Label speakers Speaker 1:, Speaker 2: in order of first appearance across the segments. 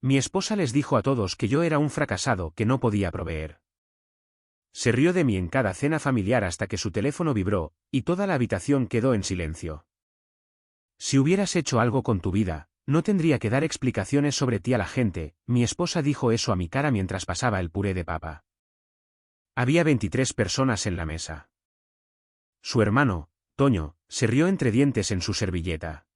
Speaker 1: Mi esposa les dijo a todos que yo era un fracasado que no podía proveer. Se rió de mí en cada cena familiar hasta que su teléfono vibró, y toda la habitación quedó en silencio. Si hubieras hecho algo con tu vida, no tendría que dar explicaciones sobre ti a la gente. Mi esposa dijo eso a mi cara mientras pasaba el puré de papa. Había 23 personas en la mesa. Su hermano, Toño, se rió entre dientes en su servilleta.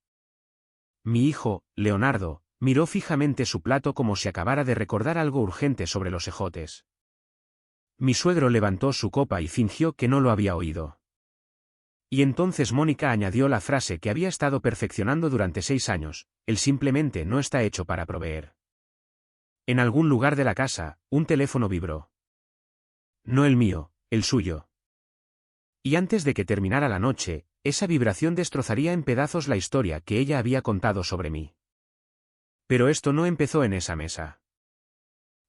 Speaker 1: Mi hijo, Leonardo, miró fijamente su plato como si acabara de recordar algo urgente sobre los ejotes. Mi suegro levantó su copa y fingió que no lo había oído. Y entonces Mónica añadió la frase que había estado perfeccionando durante 6 años: él simplemente no está hecho para proveer. En algún lugar de la casa, un teléfono vibró. No el mío, el suyo. Y antes de que terminara la noche, esa vibración destrozaría en pedazos la historia que ella había contado sobre mí. Pero esto no empezó en esa mesa.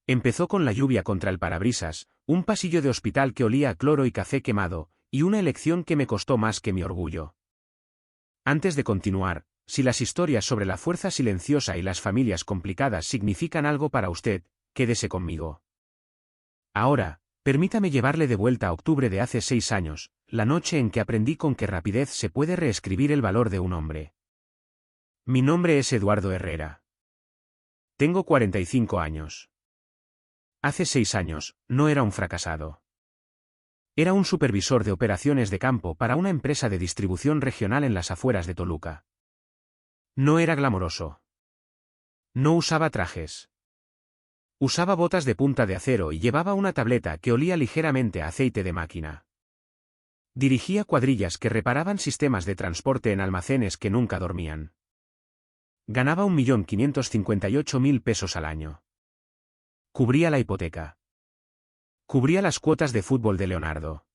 Speaker 1: Empezó con la lluvia contra el parabrisas, un pasillo de hospital que olía a cloro y café quemado, y una elección que me costó más que mi orgullo. Antes de continuar, si las historias sobre la fuerza silenciosa y las familias complicadas significan algo para usted, quédese conmigo. Ahora, permítame llevarle de vuelta a octubre de hace 6 años, la noche en que aprendí con qué rapidez se puede reescribir el valor de un hombre. Mi nombre es Eduardo Herrera. Tengo 45 años. Hace 6 años, no era un fracasado. Era un supervisor de operaciones de campo para una empresa de distribución regional en las afueras de Toluca. No era glamoroso. No usaba trajes. Usaba botas de punta de acero y llevaba una tableta que olía ligeramente a aceite de máquina. Dirigía cuadrillas que reparaban sistemas de transporte en almacenes que nunca dormían. Ganaba 1.558.000 pesos al año. Cubría la hipoteca. Cubría las cuotas de fútbol de Leonardo.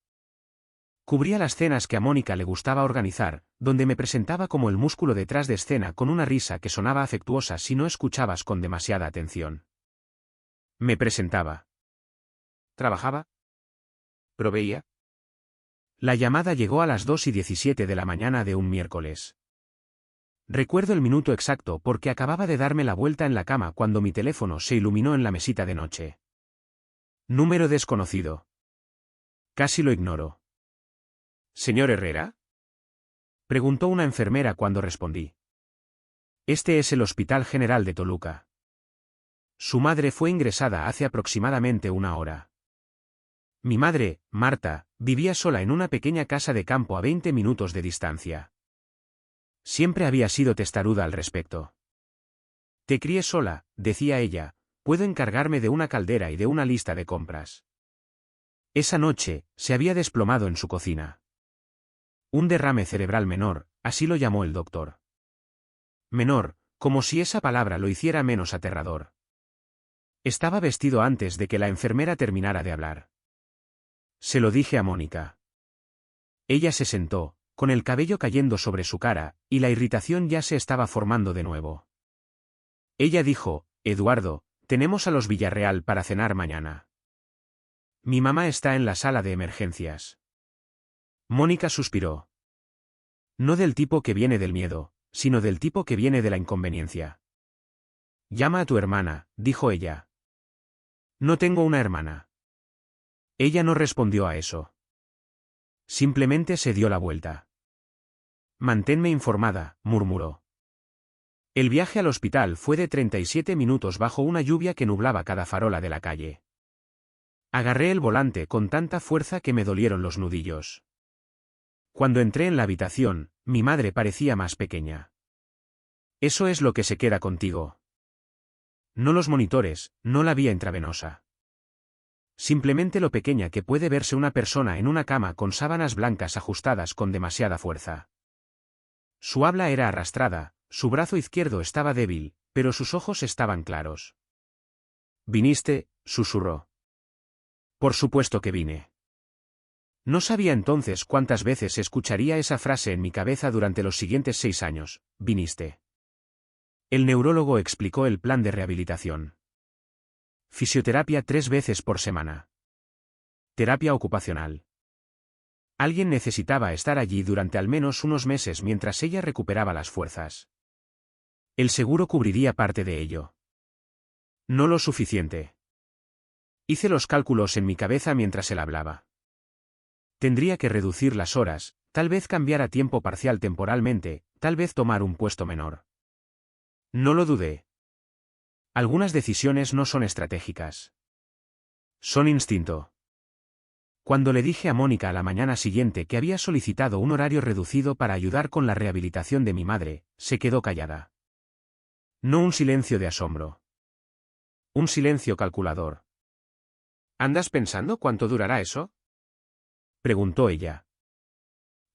Speaker 1: Cubría las cenas que a Mónica le gustaba organizar, donde me presentaba como el músculo detrás de escena con una risa que sonaba afectuosa si no escuchabas con demasiada atención. Me presentaba. ¿Trabajaba? ¿Proveía? La llamada llegó a las 2:17 de la mañana de un miércoles. Recuerdo el minuto exacto porque acababa de darme la vuelta en la cama cuando mi teléfono se iluminó en la mesita de noche. Número desconocido. Casi lo ignoro. ¿Señor Herrera? Preguntó una enfermera cuando respondí. Este es el Hospital General de Toluca. Su madre fue ingresada hace aproximadamente 1 hora. Mi madre, Marta, vivía sola en una pequeña casa de campo a 20 minutos de distancia. Siempre había sido testaruda al respecto. Te crié sola, decía ella, puedo encargarme de una caldera y de una lista de compras. Esa noche, se había desplomado en su cocina. Un derrame cerebral menor, así lo llamó el doctor. Menor, como si esa palabra lo hiciera menos aterrador. Estaba vestido antes de que la enfermera terminara de hablar. Se lo dije a Mónica. Ella se sentó, con el cabello cayendo sobre su cara, y la irritación ya se estaba formando de nuevo. Ella dijo, Eduardo, tenemos a los Villarreal para cenar mañana. Mi mamá está en la sala de emergencias. Mónica suspiró. No del tipo que viene del miedo, sino del tipo que viene de la inconveniencia. Llama a tu hermana, dijo ella. No tengo una hermana. Ella no respondió a eso. Simplemente se dio la vuelta. Manténme informada, murmuró. El viaje al hospital fue de 37 minutos bajo una lluvia que nublaba cada farola de la calle. Agarré el volante con tanta fuerza que me dolieron los nudillos. Cuando entré en la habitación, mi madre parecía más pequeña. Eso es lo que se queda contigo. No los monitores, no la vía intravenosa. Simplemente lo pequeña que puede verse una persona en una cama con sábanas blancas ajustadas con demasiada fuerza. Su habla era arrastrada, su brazo izquierdo estaba débil, pero sus ojos estaban claros. «¿Viniste?», susurró. Por supuesto que vine. No sabía entonces cuántas veces escucharía esa frase en mi cabeza durante los siguientes 6 años, «¿Viniste?». El neurólogo explicó el plan de rehabilitación. Fisioterapia 3 veces por semana. Terapia ocupacional. Alguien necesitaba estar allí durante al menos unos meses mientras ella recuperaba las fuerzas. El seguro cubriría parte de ello. No lo suficiente. Hice los cálculos en mi cabeza mientras él hablaba. Tendría que reducir las horas, tal vez cambiar a tiempo parcial temporalmente, tal vez tomar un puesto menor. No lo dudé. Algunas decisiones no son estratégicas. Son instinto. Cuando le dije a Mónica a la mañana siguiente que había solicitado un horario reducido para ayudar con la rehabilitación de mi madre, se quedó callada. No un silencio de asombro. Un silencio calculador. ¿Andas pensando cuánto durará eso? Preguntó ella.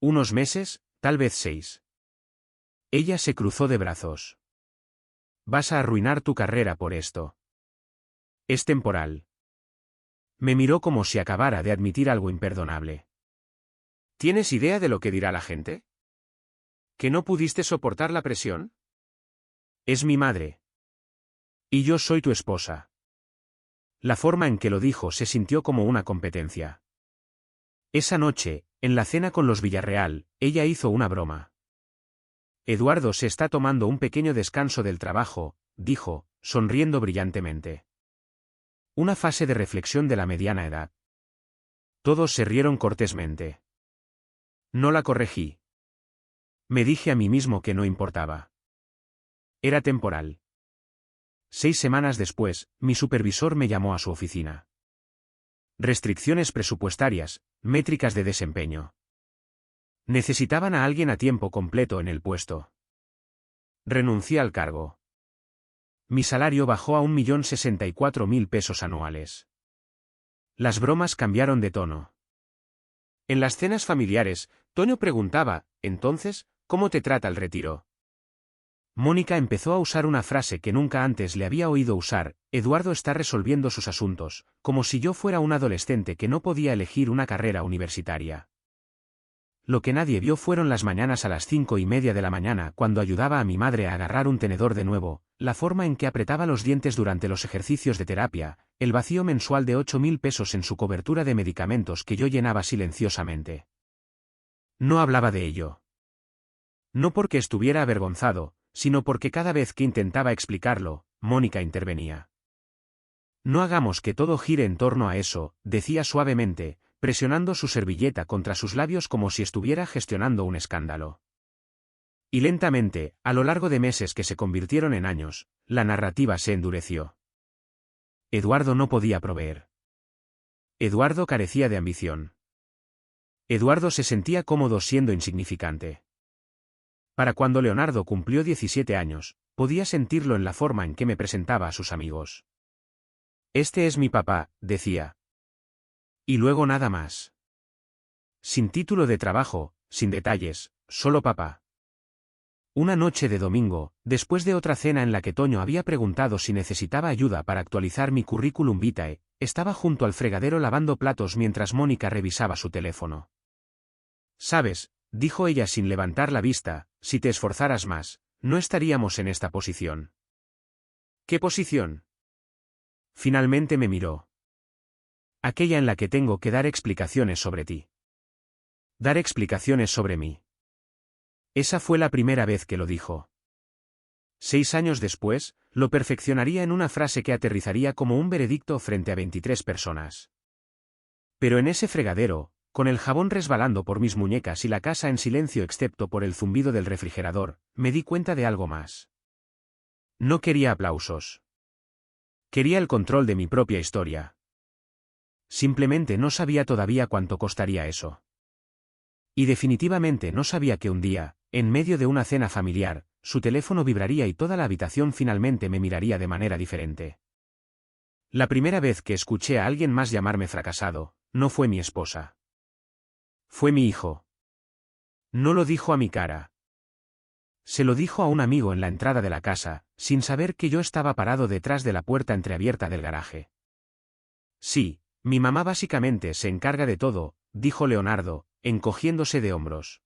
Speaker 1: Unos meses, tal vez 6. Ella se cruzó de brazos. Vas a arruinar tu carrera por esto. Es temporal. Me miró como si acabara de admitir algo imperdonable. ¿Tienes idea de lo que dirá la gente? ¿Que no pudiste soportar la presión? Es mi madre. Y yo soy tu esposa. La forma en que lo dijo se sintió como una competencia. Esa noche, en la cena con los Villarreal, ella hizo una broma. Eduardo se está tomando un pequeño descanso del trabajo, dijo, sonriendo brillantemente. Una fase de reflexión de la mediana edad. Todos se rieron cortésmente. No la corregí. Me dije a mí mismo que no importaba. Era temporal. 6 semanas después, mi supervisor me llamó a su oficina. Restricciones presupuestarias, métricas de desempeño. Necesitaban a alguien a tiempo completo en el puesto. Renuncié al cargo. Mi salario bajó a 1.064.000 pesos anuales. Las bromas cambiaron de tono. En las cenas familiares, Toño preguntaba, entonces, ¿cómo te trata el retiro? Mónica empezó a usar una frase que nunca antes le había oído usar, Eduardo está resolviendo sus asuntos, como si yo fuera un adolescente que no podía elegir una carrera universitaria. Lo que nadie vio fueron las mañanas a las 5:30 de la mañana cuando ayudaba a mi madre a agarrar un tenedor de nuevo, la forma en que apretaba los dientes durante los ejercicios de terapia, el vacío mensual de 8.000 pesos en su cobertura de medicamentos que yo llenaba silenciosamente. No hablaba de ello. No porque estuviera avergonzado, sino porque cada vez que intentaba explicarlo, Mónica intervenía. No hagamos que todo gire en torno a eso, decía suavemente, presionando su servilleta contra sus labios como si estuviera gestionando un escándalo. Y lentamente, a lo largo de meses que se convirtieron en años, la narrativa se endureció. Eduardo no podía proveer. Eduardo carecía de ambición. Eduardo se sentía cómodo siendo insignificante. Para cuando Leonardo cumplió 17 años, podía sentirlo en la forma en que me presentaba a sus amigos. Este es mi papá, decía. Y luego nada más. Sin título de trabajo, sin detalles, solo papá. Una noche de domingo, después de otra cena en la que Toño había preguntado si necesitaba ayuda para actualizar mi currículum vitae, estaba junto al fregadero lavando platos mientras Mónica revisaba su teléfono. ¿Sabes?, dijo ella sin levantar la vista, si te esforzaras más, no estaríamos en esta posición. ¿Qué posición? Finalmente me miró. Aquella en la que tengo que dar explicaciones sobre ti. Dar explicaciones sobre mí. Esa fue la primera vez que lo dijo. 6 años después, lo perfeccionaría en una frase que aterrizaría como un veredicto frente a 23 personas. Pero en ese fregadero, con el jabón resbalando por mis muñecas y la casa en silencio excepto por el zumbido del refrigerador, me di cuenta de algo más. No quería aplausos. Quería el control de mi propia historia. Simplemente no sabía todavía cuánto costaría eso. Y definitivamente no sabía que un día, en medio de una cena familiar, su teléfono vibraría y toda la habitación finalmente me miraría de manera diferente. La primera vez que escuché a alguien más llamarme fracasado, no fue mi esposa. Fue mi hijo. No lo dijo a mi cara. Se lo dijo a un amigo en la entrada de la casa, sin saber que yo estaba parado detrás de la puerta entreabierta del garaje. Sí, mi mamá básicamente se encarga de todo, dijo Leonardo, encogiéndose de hombros.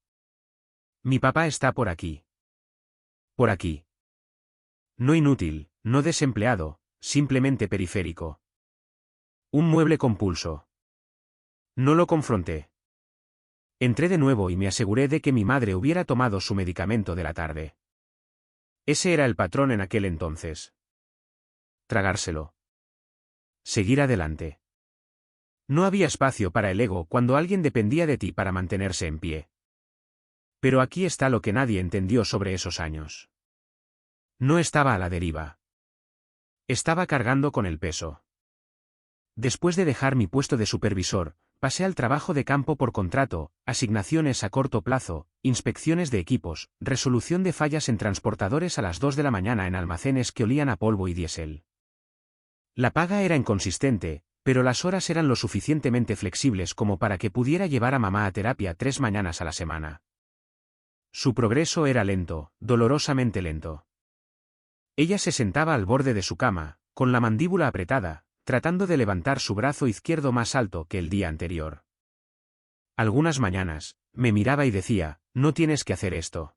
Speaker 1: Mi papá está por aquí. Por aquí. No inútil, no desempleado, simplemente periférico. Un mueble compulso. No lo confronté. Entré de nuevo y me aseguré de que mi madre hubiera tomado su medicamento de la tarde. Ese era el patrón en aquel entonces. tragárselo. Seguir adelante. No había espacio para el ego cuando alguien dependía de ti para mantenerse en pie. Pero aquí está lo que nadie entendió sobre esos años. No estaba a la deriva. Estaba cargando con el peso. Después de dejar mi puesto de supervisor, pasé al trabajo de campo por contrato, asignaciones a corto plazo, inspecciones de equipos, resolución de fallas en transportadores a las 2 de la mañana en almacenes que olían a polvo y diésel. La paga era inconsistente, pero las horas eran lo suficientemente flexibles como para que pudiera llevar a mamá a terapia 3 mañanas a la semana. Su progreso era lento, dolorosamente lento. Ella se sentaba al borde de su cama, con la mandíbula apretada, tratando de levantar su brazo izquierdo más alto que el día anterior. Algunas mañanas, me miraba y decía, no tienes que hacer esto.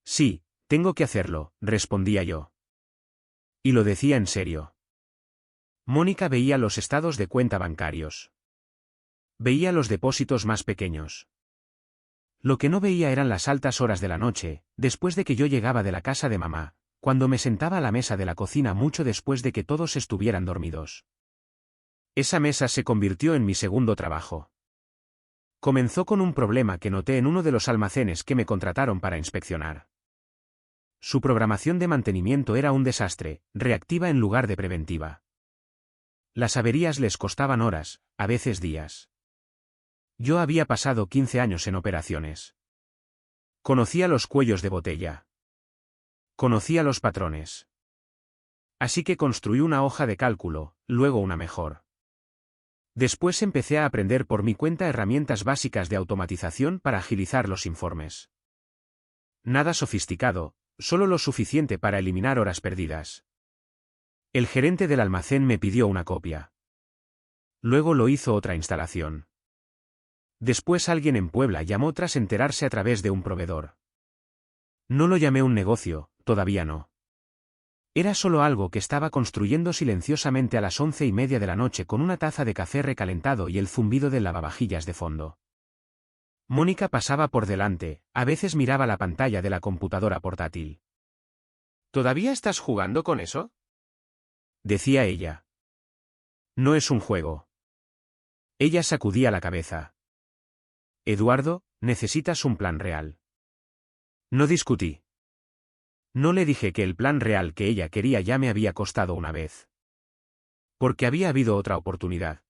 Speaker 1: Sí, tengo que hacerlo, respondía yo. Y lo decía en serio. Mónica veía los estados de cuenta bancarios. Veía los depósitos más pequeños. Lo que no veía eran las altas horas de la noche, después de que yo llegaba de la casa de mamá, cuando me sentaba a la mesa de la cocina mucho después de que todos estuvieran dormidos. Esa mesa se convirtió en mi segundo trabajo. Comenzó con un problema que noté en uno de los almacenes que me contrataron para inspeccionar. Su programación de mantenimiento era un desastre, reactiva en lugar de preventiva. Las averías les costaban horas, a veces días. Yo había pasado 15 años en operaciones. Conocía los cuellos de botella. Conocía los patrones. Así que construí una hoja de cálculo, luego una mejor. Después empecé a aprender por mi cuenta herramientas básicas de automatización para agilizar los informes. Nada sofisticado, solo lo suficiente para eliminar horas perdidas. El gerente del almacén me pidió una copia. Luego lo hizo otra instalación. Después alguien en Puebla llamó tras enterarse a través de un proveedor. No lo llamé un negocio, todavía no. Era solo algo que estaba construyendo silenciosamente a las 11:30 de la noche con una taza de café recalentado y el zumbido del lavavajillas de fondo. Mónica pasaba por delante, a veces miraba la pantalla de la computadora portátil. ¿Todavía estás jugando con eso?, decía ella. No es un juego. Ella sacudía la cabeza. Eduardo, necesitas un plan real. No discutí. No le dije que el plan real que ella quería ya me había costado una vez. Porque había habido otra oportunidad.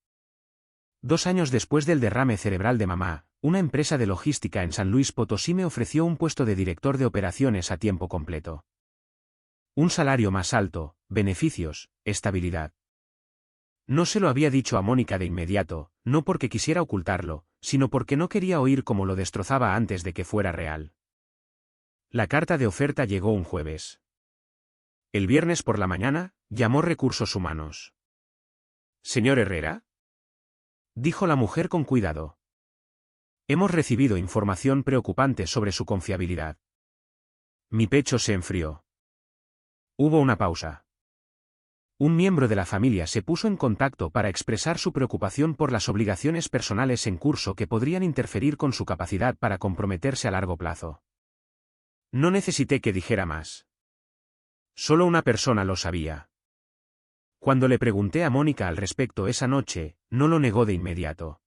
Speaker 1: 2 años después del derrame cerebral de mamá, una empresa de logística en San Luis Potosí me ofreció un puesto de director de operaciones a tiempo completo. Un salario más alto, beneficios, estabilidad. No se lo había dicho a Mónica de inmediato, no porque quisiera ocultarlo, sino porque no quería oír cómo lo destrozaba antes de que fuera real. La carta de oferta llegó un jueves. El viernes por la mañana, llamó Recursos Humanos. «¿Señor Herrera?», dijo la mujer con cuidado. «Hemos recibido información preocupante sobre su confiabilidad». Mi pecho se enfrió. Hubo una pausa. Un miembro de la familia se puso en contacto para expresar su preocupación por las obligaciones personales en curso que podrían interferir con su capacidad para comprometerse a largo plazo. No necesité que dijera más. Solo una persona lo sabía. Cuando le pregunté a Mónica al respecto esa noche, no lo negó de inmediato.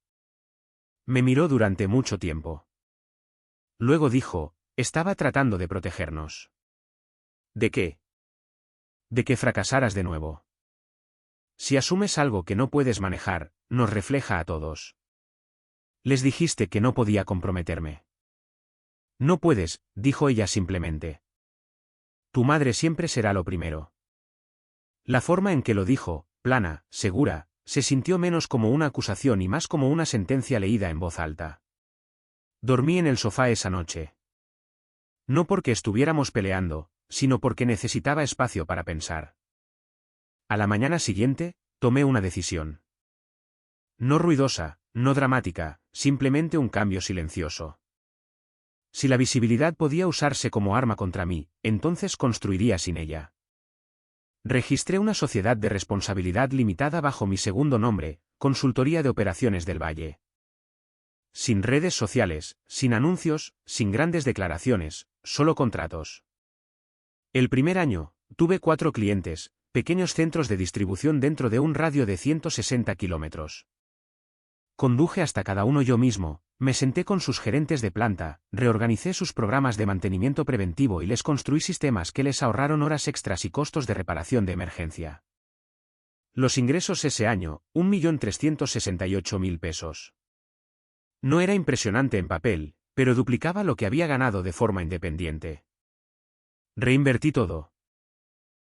Speaker 1: Me miró durante mucho tiempo. Luego dijo, estaba tratando de protegernos. ¿De qué? De que fracasaras de nuevo. Si asumes algo que no puedes manejar, nos refleja a todos. Les dijiste que no podía comprometerme. No puedes, dijo ella simplemente. Tu madre siempre será lo primero. La forma en que lo dijo, plana, segura, se sintió menos como una acusación y más como una sentencia leída en voz alta. Dormí en el sofá esa noche. No porque estuviéramos peleando, sino porque necesitaba espacio para pensar. A la mañana siguiente, tomé una decisión. No ruidosa, no dramática, simplemente un cambio silencioso. Si la visibilidad podía usarse como arma contra mí, entonces construiría sin ella. Registré una sociedad de responsabilidad limitada bajo mi segundo nombre, Consultoría de Operaciones del Valle. Sin redes sociales, sin anuncios, sin grandes declaraciones, solo contratos. El primer año, tuve 4 clientes, pequeños centros de distribución dentro de un radio de 160 kilómetros. Conduje hasta cada uno yo mismo, me senté con sus gerentes de planta, reorganicé sus programas de mantenimiento preventivo y les construí sistemas que les ahorraron horas extras y costos de reparación de emergencia. Los ingresos ese año, 1.368.000 pesos. No era impresionante en papel, pero duplicaba lo que había ganado de forma independiente. Reinvertí todo.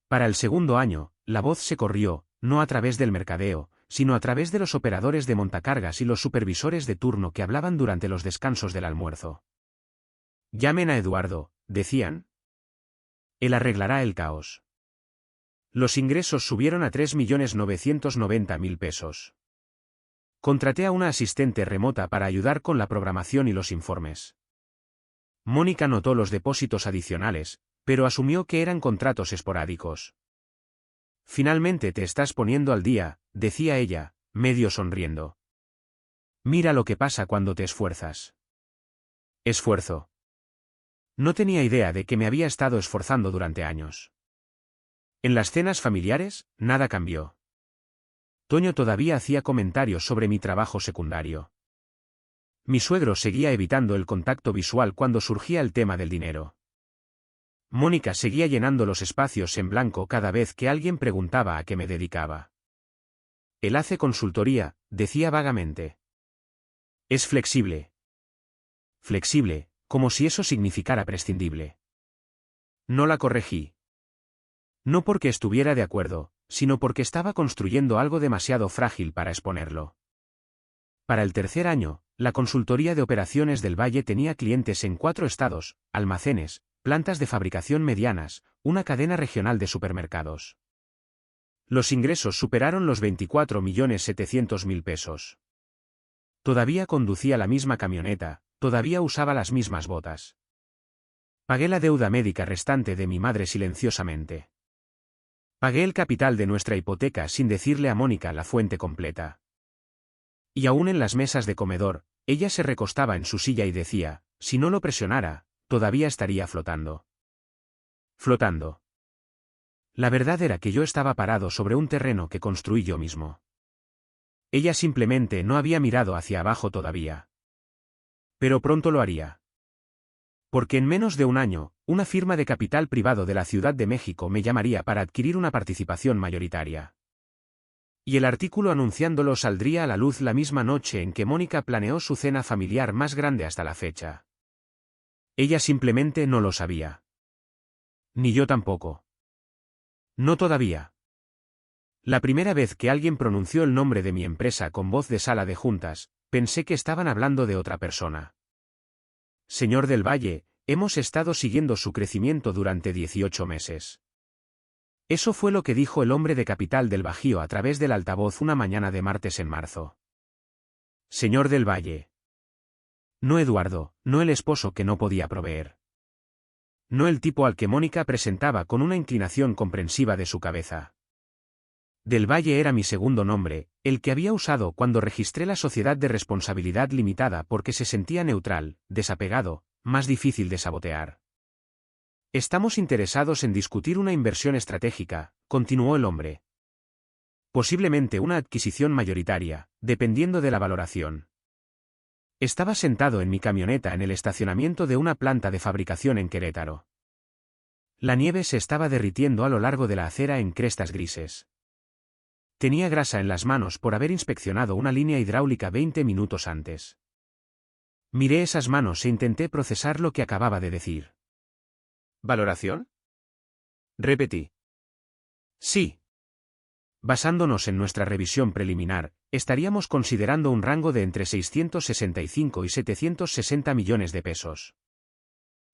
Speaker 1: Para el segundo año, la voz se corrió, no a través del mercadeo, sino a través de los operadores de montacargas y los supervisores de turno que hablaban durante los descansos del almuerzo. Llamen a Eduardo, decían. Él arreglará el caos. Los ingresos subieron a 3.990.000 pesos. Contraté a una asistente remota para ayudar con la programación y los informes. Mónica notó los depósitos adicionales, pero asumió que eran contratos esporádicos. Finalmente te estás poniendo al día, decía ella, medio sonriendo. Mira lo que pasa cuando te esfuerzas. Esfuerzo. No tenía idea de que me había estado esforzando durante años. En las cenas familiares, nada cambió. Toño todavía hacía comentarios sobre mi trabajo secundario. Mi suegro seguía evitando el contacto visual cuando surgía el tema del dinero. Mónica seguía llenando los espacios en blanco cada vez que alguien preguntaba a qué me dedicaba. Él hace consultoría, decía vagamente. Es flexible. Flexible, como si eso significara prescindible. No la corregí. No porque estuviera de acuerdo, sino porque estaba construyendo algo demasiado frágil para exponerlo. Para el tercer año, la consultoría de operaciones del Valle tenía clientes en 4 estados, almacenes, plantas de fabricación medianas, una cadena regional de supermercados. Los ingresos superaron los 24.700.000 pesos. Todavía conducía la misma camioneta, todavía usaba las mismas botas. Pagué la deuda médica restante de mi madre silenciosamente. Pagué el capital de nuestra hipoteca sin decirle a Mónica la fuente completa. Y aún en las mesas de comedor, ella se recostaba en su silla y decía, si no lo presionara, todavía estaría flotando. Flotando. La verdad era que yo estaba parado sobre un terreno que construí yo mismo. Ella simplemente no había mirado hacia abajo todavía. Pero pronto lo haría. Porque en menos de un año, una firma de capital privado de la Ciudad de México me llamaría para adquirir una participación mayoritaria. Y el artículo anunciándolo saldría a la luz la misma noche en que Mónica planeó su cena familiar más grande hasta la fecha. Ella simplemente no lo sabía. Ni yo tampoco. No todavía. La primera vez que alguien pronunció el nombre de mi empresa con voz de sala de juntas, pensé que estaban hablando de otra persona. Señor del Valle, hemos estado siguiendo su crecimiento durante 18 meses. Eso fue lo que dijo el hombre de capital del Bajío a través del altavoz una mañana de martes en marzo. Señor del Valle. No Eduardo, no el esposo que no podía proveer. No el tipo al que Mónica presentaba con una inclinación comprensiva de su cabeza. Del Valle era mi segundo nombre, el que había usado cuando registré la sociedad de responsabilidad limitada porque se sentía neutral, desapegado, más difícil de sabotear. Estamos interesados en discutir una inversión estratégica, continuó el hombre. Posiblemente una adquisición mayoritaria, dependiendo de la valoración. Estaba sentado en mi camioneta en el estacionamiento de una planta de fabricación en Querétaro. La nieve se estaba derritiendo a lo largo de la acera en crestas grises. Tenía grasa en las manos por haber inspeccionado una línea hidráulica 20 minutos antes. Miré esas manos e intenté procesar lo que acababa de decir. ¿Valoración? Repetí. Sí. Basándonos en nuestra revisión preliminar, estaríamos considerando un rango de entre 665 y 760 millones de pesos.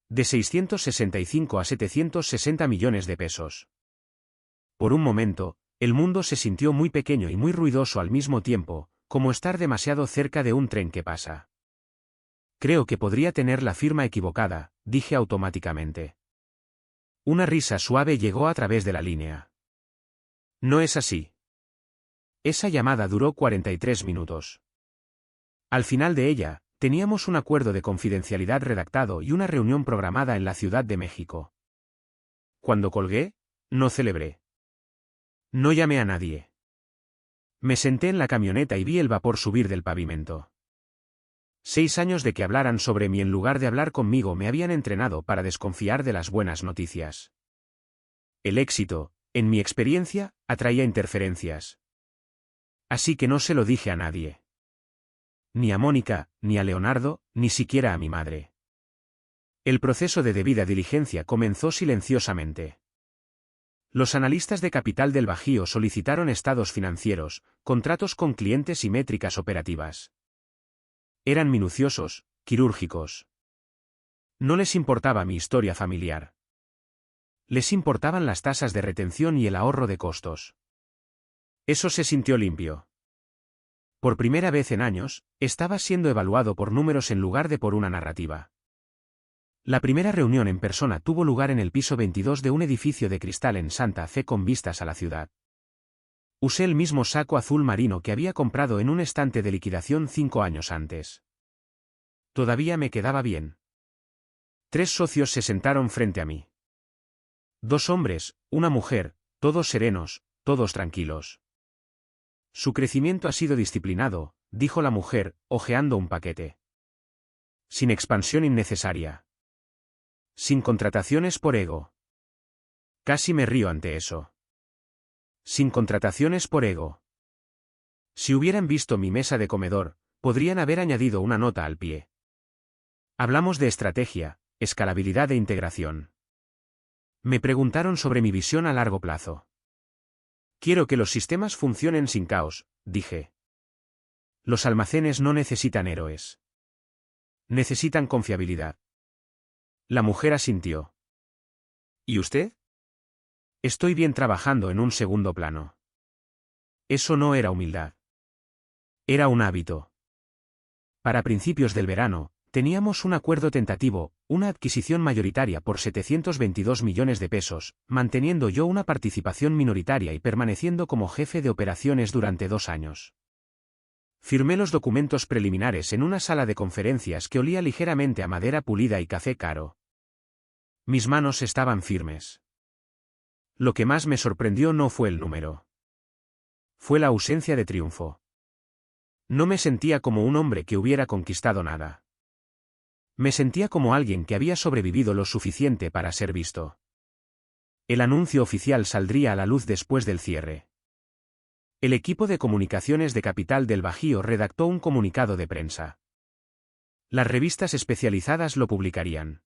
Speaker 1: De 665 a 760 millones de pesos. Por un momento, el mundo se sintió muy pequeño y muy ruidoso al mismo tiempo, como estar demasiado cerca de un tren que pasa. Creo que podría tener la firma equivocada, dije automáticamente. Una risa suave llegó a través de la línea. No es así. Esa llamada duró 43 minutos. Al final de ella, teníamos un acuerdo de confidencialidad redactado y una reunión programada en la Ciudad de México. Cuando colgué, no celebré. No llamé a nadie. Me senté en la camioneta y vi el vapor subir del pavimento. 6 años de que hablaran sobre mí en lugar de hablar conmigo me habían entrenado para desconfiar de las buenas noticias. El éxito, en mi experiencia, atraía interferencias. Así que no se lo dije a nadie. Ni a Mónica, ni a Leonardo, ni siquiera a mi madre. El proceso de debida diligencia comenzó silenciosamente. Los analistas de capital del Bajío solicitaron estados financieros, contratos con clientes y métricas operativas. Eran minuciosos, quirúrgicos. No les importaba mi historia familiar. Les importaban las tasas de retención y el ahorro de costos. Eso se sintió limpio. Por primera vez en años, estaba siendo evaluado por números en lugar de por una narrativa. La primera reunión en persona tuvo lugar en el piso 22 de un edificio de cristal en Santa Fe con vistas a la ciudad. Usé el mismo saco azul marino que había comprado en un estante de liquidación 5 años antes. Todavía me quedaba bien. 3 socios se sentaron frente a mí. 2 hombres, una mujer, todos serenos, todos tranquilos. Su crecimiento ha sido disciplinado, dijo la mujer, hojeando un paquete. Sin expansión innecesaria. Sin contrataciones por ego. Casi me río ante eso. Sin contrataciones por ego. Si hubieran visto mi mesa de comedor, podrían haber añadido una nota al pie. Hablamos de estrategia, escalabilidad e integración. Me preguntaron sobre mi visión a largo plazo. Quiero que los sistemas funcionen sin caos, dije. Los almacenes no necesitan héroes. Necesitan confiabilidad. La mujer asintió. ¿Y usted? Estoy bien trabajando en un segundo plano. Eso no era humildad. Era un hábito. Para principios del verano, teníamos un acuerdo tentativo, una adquisición mayoritaria por 722 millones de pesos, manteniendo yo una participación minoritaria y permaneciendo como jefe de operaciones durante 2 años. Firmé los documentos preliminares en una sala de conferencias que olía ligeramente a madera pulida y café caro. Mis manos estaban firmes. Lo que más me sorprendió no fue el número. Fue la ausencia de triunfo. No me sentía como un hombre que hubiera conquistado nada. Me sentía como alguien que había sobrevivido lo suficiente para ser visto. El anuncio oficial saldría a la luz después del cierre. El equipo de comunicaciones de Capital del Bajío redactó un comunicado de prensa. Las revistas especializadas lo publicarían.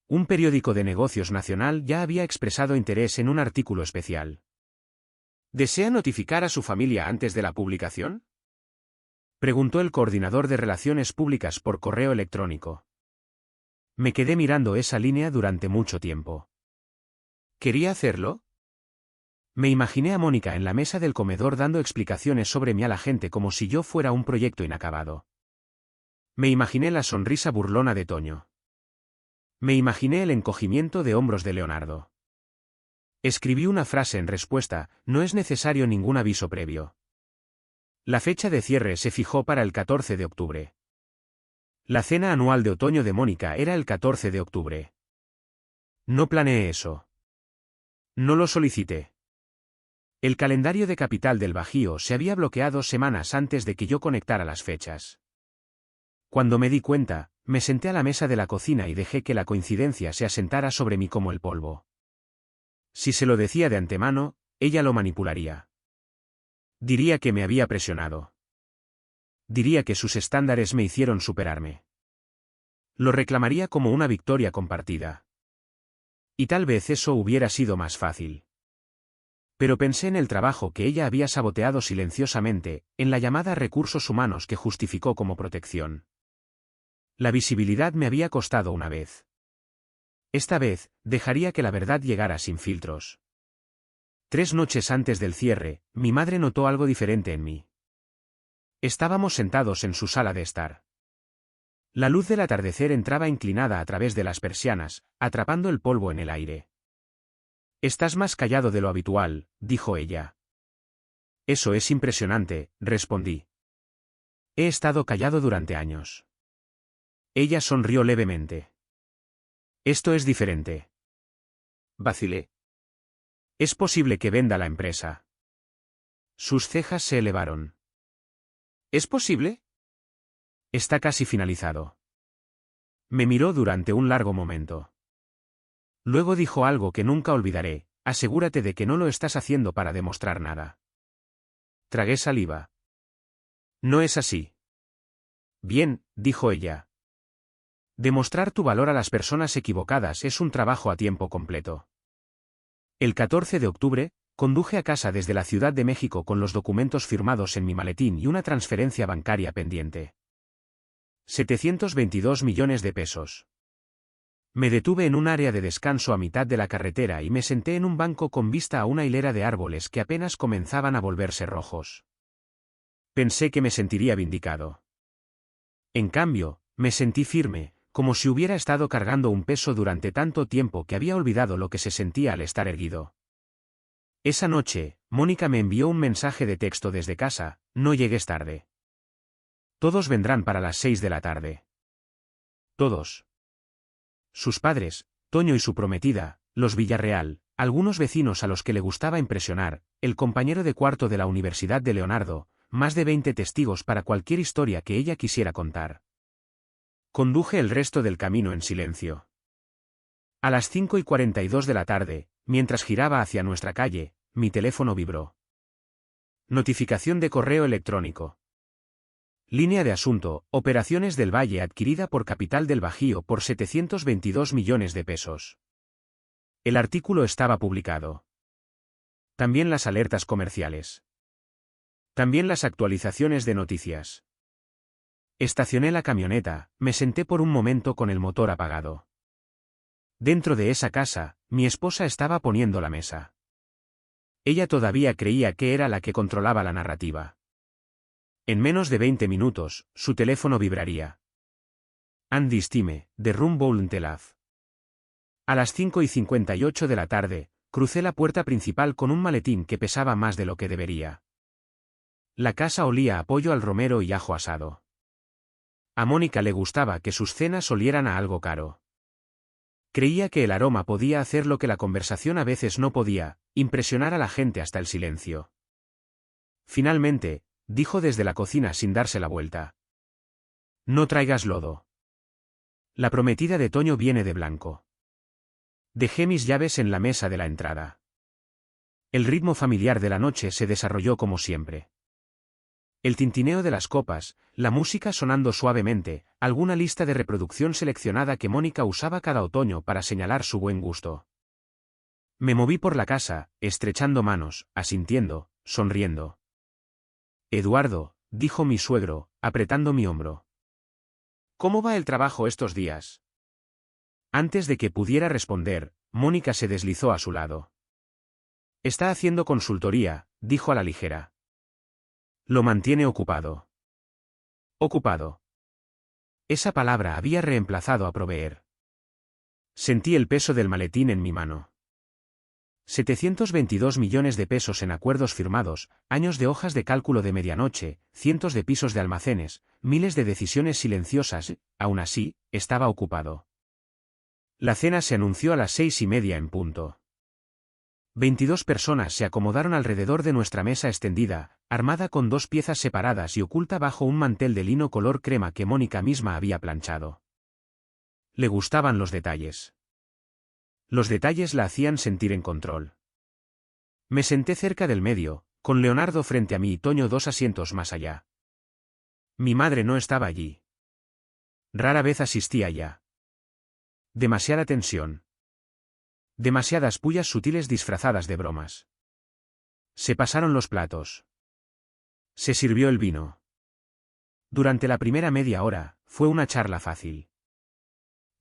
Speaker 1: Un periódico de negocios nacional ya había expresado interés en un artículo especial. ¿Desea notificar a su familia antes de la publicación?, preguntó el coordinador de Relaciones Públicas por correo electrónico. Me quedé mirando esa línea durante mucho tiempo. ¿Quería hacerlo? Me imaginé a Mónica en la mesa del comedor dando explicaciones sobre mí a la gente como si yo fuera un proyecto inacabado. Me imaginé la sonrisa burlona de Toño. Me imaginé el encogimiento de hombros de Leonardo. Escribí una frase en respuesta: no es necesario ningún aviso previo. La fecha de cierre se fijó para el 14 de octubre. La cena anual de otoño de Mónica era el 14 de octubre. No planeé eso. No lo solicité. El calendario de Capital del Bajío se había bloqueado semanas antes de que yo conectara las fechas. Cuando me di cuenta, me senté a la mesa de la cocina y dejé que la coincidencia se asentara sobre mí como el polvo. Si se lo decía de antemano, ella lo manipularía. Diría que me había presionado. Diría que sus estándares me hicieron superarme. Lo reclamaría como una victoria compartida. Y tal vez eso hubiera sido más fácil. Pero pensé en el trabajo que ella había saboteado silenciosamente, en la llamada recursos humanos que justificó como protección. La visibilidad me había costado una vez. Esta vez, dejaría que la verdad llegara sin filtros. 3 noches antes del cierre, mi madre notó algo diferente en mí. Estábamos sentados en su sala de estar. La luz del atardecer entraba inclinada a través de las persianas, atrapando el polvo en el aire. Estás más callado de lo habitual, dijo ella. Eso es impresionante, respondí. He estado callado durante años. Ella sonrió levemente. Esto es diferente. Vacilé. Es posible que venda la empresa. Sus cejas se elevaron. ¿Es posible? Está casi finalizado. Me miró durante un largo momento. Luego dijo algo que nunca olvidaré: asegúrate de que no lo estás haciendo para demostrar nada. Tragué saliva. No es así. Bien, dijo ella. Demostrar tu valor a las personas equivocadas es un trabajo a tiempo completo. El 14 de octubre, conduje a casa desde la Ciudad de México con los documentos firmados en mi maletín y una transferencia bancaria pendiente. 722 millones de pesos. Me detuve en un área de descanso a mitad de la carretera y me senté en un banco con vista a una hilera de árboles que apenas comenzaban a volverse rojos. Pensé que me sentiría vindicado. En cambio, me sentí firme, como si hubiera estado cargando un peso durante tanto tiempo que había olvidado lo que se sentía al estar erguido. Esa noche, Mónica me envió un mensaje de texto desde casa: no llegues tarde. Todos vendrán para las 6 de la tarde. Todos. Sus padres, Toño y su prometida, los Villarreal, algunos vecinos a los que le gustaba impresionar, el compañero de cuarto de la Universidad de Leonardo, más de 20 testigos para cualquier historia que ella quisiera contar. Conduje el resto del camino en silencio. A las 5:42 de la tarde, mientras giraba hacia nuestra calle, mi teléfono vibró. Notificación de correo electrónico. Línea de asunto: Operaciones del Valle adquirida por Capital del Bajío por 722 millones de pesos. El artículo estaba publicado. También las alertas comerciales. También las actualizaciones de noticias. Estacioné la camioneta, me senté por un momento con el motor apagado. Dentro de esa casa, mi esposa estaba poniendo la mesa. Ella todavía creía que era la que controlaba la narrativa. En menos de 20 minutos, su teléfono vibraría. Andy Stime, de Rumble Telaf. A las 5:58 de la tarde, crucé la puerta principal con un maletín que pesaba más de lo que debería. La casa olía a pollo al romero y ajo asado. A Mónica le gustaba que sus cenas olieran a algo caro. Creía que el aroma podía hacer lo que la conversación a veces no podía: impresionar a la gente hasta el silencio. Finalmente, dijo desde la cocina sin darse la vuelta: no traigas lodo. La prometida de Toño viene de blanco. Dejé mis llaves en la mesa de la entrada. El ritmo familiar de la noche se desarrolló como siempre. El tintineo de las copas, la música sonando suavemente, alguna lista de reproducción seleccionada que Mónica usaba cada otoño para señalar su buen gusto. Me moví por la casa, estrechando manos, asintiendo, sonriendo. Eduardo, dijo mi suegro, apretando mi hombro. ¿Cómo va el trabajo estos días? Antes de que pudiera responder, Mónica se deslizó a su lado. Está haciendo consultoría, dijo a la ligera. Lo mantiene ocupado. Ocupado. Esa palabra había reemplazado a proveer. Sentí el peso del maletín en mi mano. 722 millones de pesos en acuerdos firmados, años de hojas de cálculo de medianoche, cientos de pisos de almacenes, miles de decisiones silenciosas. Aún así, estaba ocupado. La cena se anunció a las 6:30 en punto. 22 personas se acomodaron alrededor de nuestra mesa extendida, armada con 2 piezas separadas y oculta bajo un mantel de lino color crema que Mónica misma había planchado. Le gustaban los detalles. Los detalles la hacían sentir en control. Me senté cerca del medio, con Leonardo frente a mí y Toño 2 asientos más allá. Mi madre no estaba allí. Rara vez asistía ya. Demasiada tensión. Demasiadas pullas sutiles disfrazadas de bromas. Se pasaron los platos. Se sirvió el vino. Durante la primera media hora, fue una charla fácil.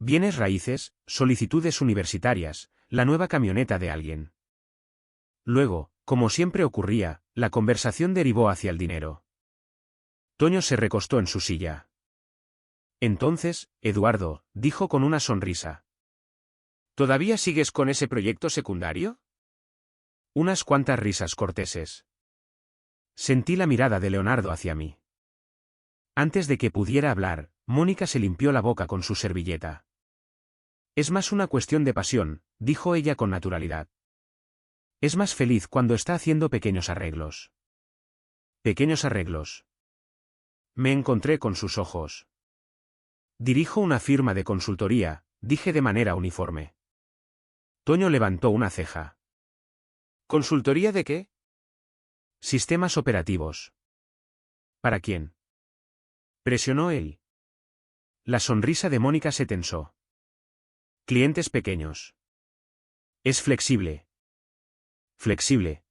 Speaker 1: Bienes raíces, solicitudes universitarias, la nueva camioneta de alguien. Luego, como siempre ocurría, la conversación derivó hacia el dinero. Toño se recostó en su silla. Entonces, Eduardo, dijo con una sonrisa. ¿Todavía sigues con ese proyecto secundario? Unas cuantas risas corteses. Sentí la mirada de Leonardo hacia mí. Antes de que pudiera hablar, Mónica se limpió la boca con su servilleta. Es más una cuestión de pasión, dijo ella con naturalidad. Es más feliz cuando está haciendo pequeños arreglos. Pequeños arreglos. Me encontré con sus ojos. Dirijo una firma de consultoría, dije de manera uniforme. Toño levantó una ceja. ¿Consultoría de qué? Sistemas operativos. ¿Para quién? Presionó él. La sonrisa de Mónica se tensó. Clientes pequeños. Es flexible. Flexible.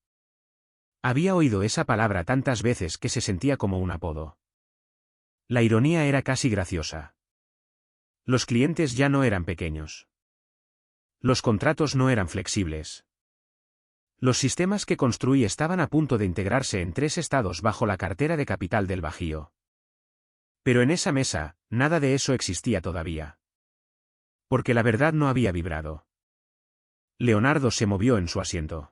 Speaker 1: Había oído esa palabra tantas veces que se sentía como un apodo. La ironía era casi graciosa. Los clientes ya no eran pequeños. Los contratos no eran flexibles. Los sistemas que construí estaban a punto de integrarse en 3 estados bajo la cartera de capital del Bajío. Pero en esa mesa, nada de eso existía todavía. Porque la verdad no había vibrado. Leonardo se movió en su asiento.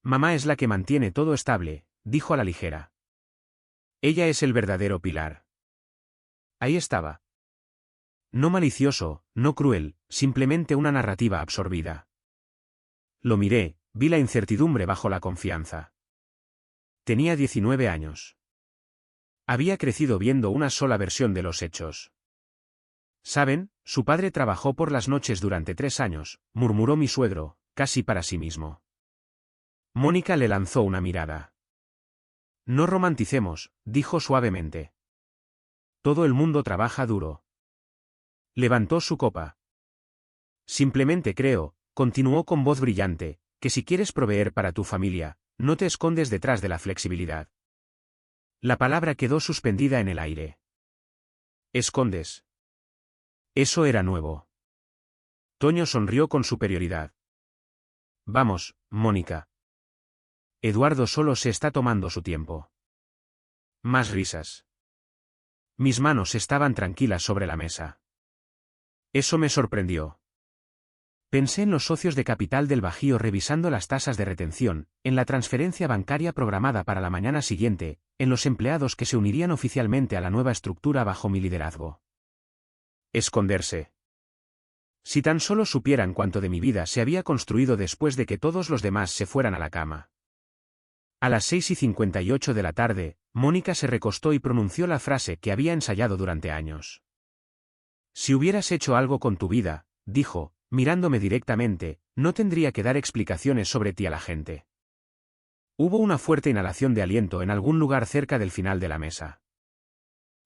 Speaker 1: Mamá es la que mantiene todo estable, dijo a la ligera. Ella es el verdadero pilar. Ahí estaba. No malicioso, no cruel, simplemente una narrativa absorbida. Lo miré, vi la incertidumbre bajo la confianza. Tenía 19 años. Había crecido viendo una sola versión de los hechos. ¿Saben? Su padre trabajó por las noches durante 3 años, murmuró mi suegro, casi para sí mismo. Mónica le lanzó una mirada. No romanticemos, dijo suavemente. Todo el mundo trabaja duro. Levantó su copa. Simplemente creo, continuó con voz brillante, que si quieres proveer para tu familia, no te escondes detrás de la flexibilidad. La palabra quedó suspendida en el aire. Escondes. Eso era nuevo. Toño sonrió con superioridad. Vamos, Mónica. Eduardo solo se está tomando su tiempo. Más risas. Mis manos estaban tranquilas sobre la mesa. Eso me sorprendió. Pensé en los socios de capital del Bajío revisando las tasas de retención, en la transferencia bancaria programada para la mañana siguiente, en los empleados que se unirían oficialmente a la nueva estructura bajo mi liderazgo. Esconderse. Si tan solo supieran cuánto de mi vida se había construido después de que todos los demás se fueran a la cama. A las 6:58 de la tarde, Mónica se recostó y pronunció la frase que había ensayado durante años. Si hubieras hecho algo con tu vida, dijo, mirándome directamente, no tendría que dar explicaciones sobre ti a la gente. Hubo una fuerte inhalación de aliento en algún lugar cerca del final de la mesa.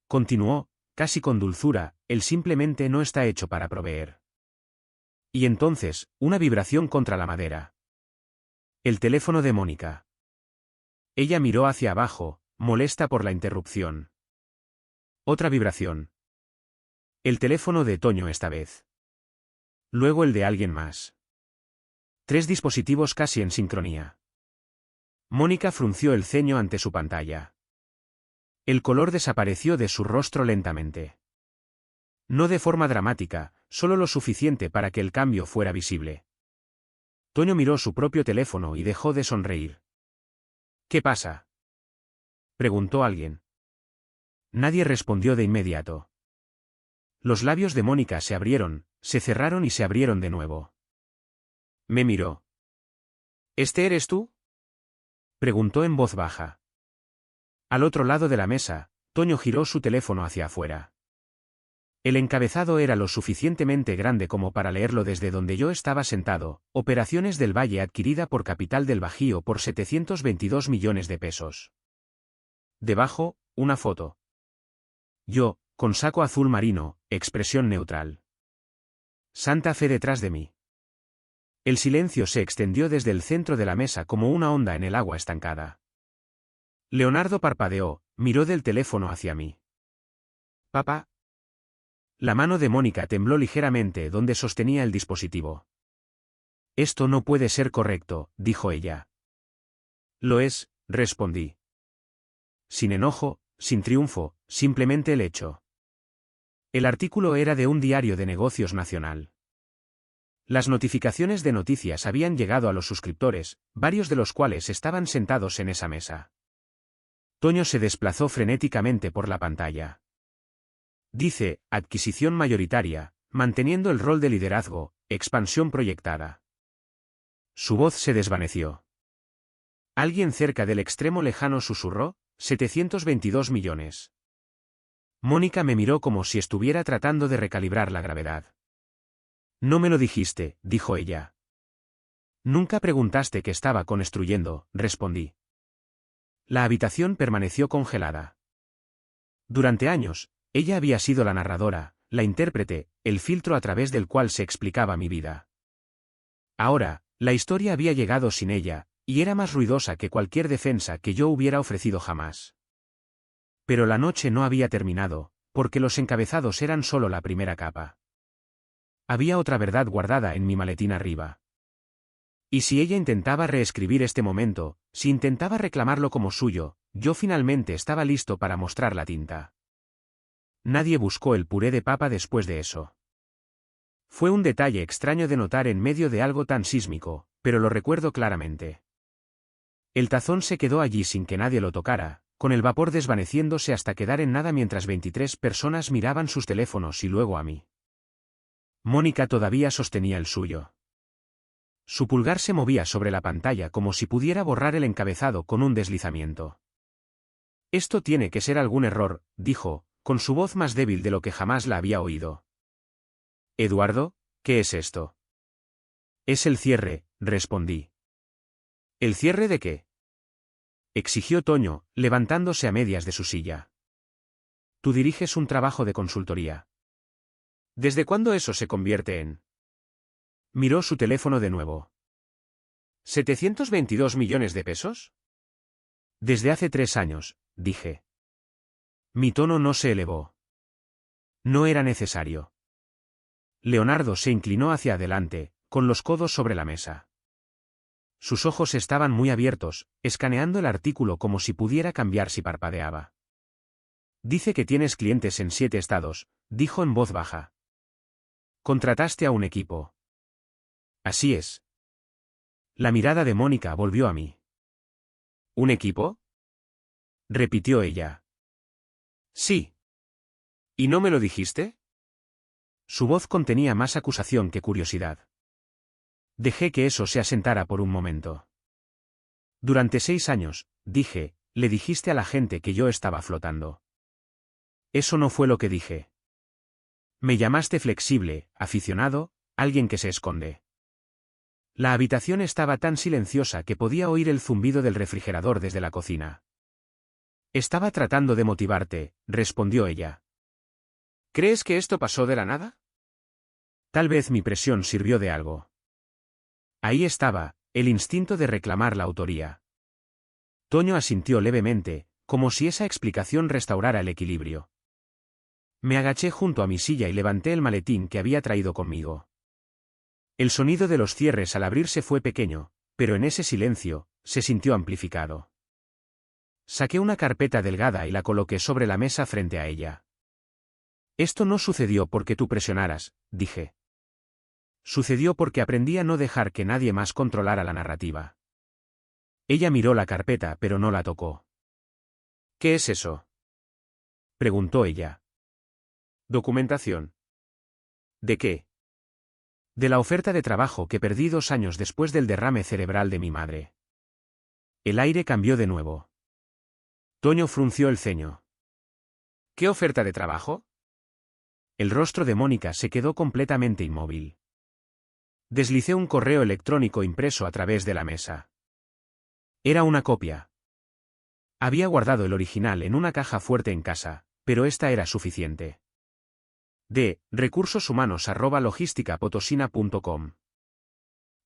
Speaker 1: Continuó, casi con dulzura, él simplemente no está hecho para proveer. Y entonces, una vibración contra la madera. El teléfono de Mónica. Ella miró hacia abajo, molesta por la interrupción. Otra vibración. El teléfono de Toño esta vez. Luego el de alguien más. 3 dispositivos casi en sincronía. Mónica frunció el ceño ante su pantalla. El color desapareció de su rostro lentamente. No de forma dramática, solo lo suficiente para que el cambio fuera visible. Toño miró su propio teléfono y dejó de sonreír. ¿Qué pasa?, preguntó alguien. Nadie respondió de inmediato. Los labios de Mónica se abrieron, se cerraron y se abrieron de nuevo. Me miró. ¿Este eres tú?, preguntó en voz baja. Al otro lado de la mesa, Toño giró su teléfono hacia afuera. El encabezado era lo suficientemente grande como para leerlo desde donde yo estaba sentado: Operaciones del Valle adquirida por Capital del Bajío por 722 millones de pesos. Debajo, una foto. Yo, con saco azul marino, expresión neutral. Santa Fe detrás de mí. El silencio se extendió desde el centro de la mesa como una onda en el agua estancada. Leonardo parpadeó, miró del teléfono hacia mí. Papá. La mano de Mónica tembló ligeramente donde sostenía el dispositivo. Esto no puede ser correcto, dijo ella. Lo es, respondí. Sin enojo, sin triunfo, simplemente el hecho. El artículo era de un diario de negocios nacional. Las notificaciones de noticias habían llegado a los suscriptores, varios de los cuales estaban sentados en esa mesa. Toño se desplazó frenéticamente por la pantalla. Dice, adquisición mayoritaria, manteniendo el rol de liderazgo, expansión proyectada. Su voz se desvaneció. Alguien cerca del extremo lejano susurró, 722 millones. Mónica me miró como si estuviera tratando de recalibrar la gravedad. No me lo dijiste, dijo ella. Nunca preguntaste qué estaba construyendo, respondí. La habitación permaneció congelada. Durante años, ella había sido la narradora, la intérprete, el filtro a través del cual se explicaba mi vida. Ahora, la historia había llegado sin ella, y era más ruidosa que cualquier defensa que yo hubiera ofrecido jamás. Pero la noche no había terminado, porque los encabezados eran solo la primera capa. Había otra verdad guardada en mi maletín arriba. Y si ella intentaba reescribir este momento, si intentaba reclamarlo como suyo, yo finalmente estaba listo para mostrar la tinta. Nadie buscó el puré de papa después de eso. Fue un detalle extraño de notar en medio de algo tan sísmico, pero lo recuerdo claramente. El tazón se quedó allí sin que nadie lo tocara, con el vapor desvaneciéndose hasta quedar en nada mientras 23 personas miraban sus teléfonos y luego a mí. Mónica todavía sostenía el suyo. Su pulgar se movía sobre la pantalla como si pudiera borrar el encabezado con un deslizamiento. Esto tiene que ser algún error, dijo, con su voz más débil de lo que jamás la había oído. Eduardo, ¿qué es esto? Es el cierre, respondí. ¿El cierre de qué? Exigió Toño, levantándose a medias de su silla. Tú diriges un trabajo de consultoría. ¿Desde cuándo eso se convierte en? Miró su teléfono de nuevo. ¿722 millones de pesos? Desde hace 3 años, dije. Mi tono no se elevó. No era necesario. Leonardo se inclinó hacia adelante, con los codos sobre la mesa. Sus ojos estaban muy abiertos, escaneando el artículo como si pudiera cambiar si parpadeaba. Dice que tienes clientes en 7 estados, dijo en voz baja. Contrataste a un equipo. Así es. La mirada de Mónica volvió a mí. ¿Un equipo? Repitió ella. Sí. ¿Y no me lo dijiste? Su voz contenía más acusación que curiosidad. Dejé que eso se asentara por un momento. Durante 6 años, dije, le dijiste a la gente que yo estaba flotando. Eso no fue lo que dije. Me llamaste flexible, aficionado, alguien que se esconde. La habitación estaba tan silenciosa que podía oír el zumbido del refrigerador desde la cocina. Estaba tratando de motivarte, respondió ella. ¿Crees que esto pasó de la nada? Tal vez mi presión sirvió de algo. Ahí estaba, el instinto de reclamar la autoría. Toño asintió levemente, como si esa explicación restaurara el equilibrio. Me agaché junto a mi silla y levanté el maletín que había traído conmigo. El sonido de los cierres al abrirse fue pequeño, pero en ese silencio, se sintió amplificado. Saqué una carpeta delgada y la coloqué sobre la mesa frente a ella. Esto no sucedió porque tú presionaras, dije. Sucedió porque aprendí a no dejar que nadie más controlara la narrativa. Ella miró la carpeta pero no la tocó. ¿Qué es eso? Preguntó ella. Documentación. ¿De qué? De la oferta de trabajo que perdí 2 años después del derrame cerebral de mi madre. El aire cambió de nuevo. Toño frunció el ceño. ¿Qué oferta de trabajo? El rostro de Mónica se quedó completamente inmóvil. Deslicé un correo electrónico impreso a través de la mesa. Era una copia. Había guardado el original en una caja fuerte en casa, pero esta era suficiente. De recursosumanos@logisticapotosina.com.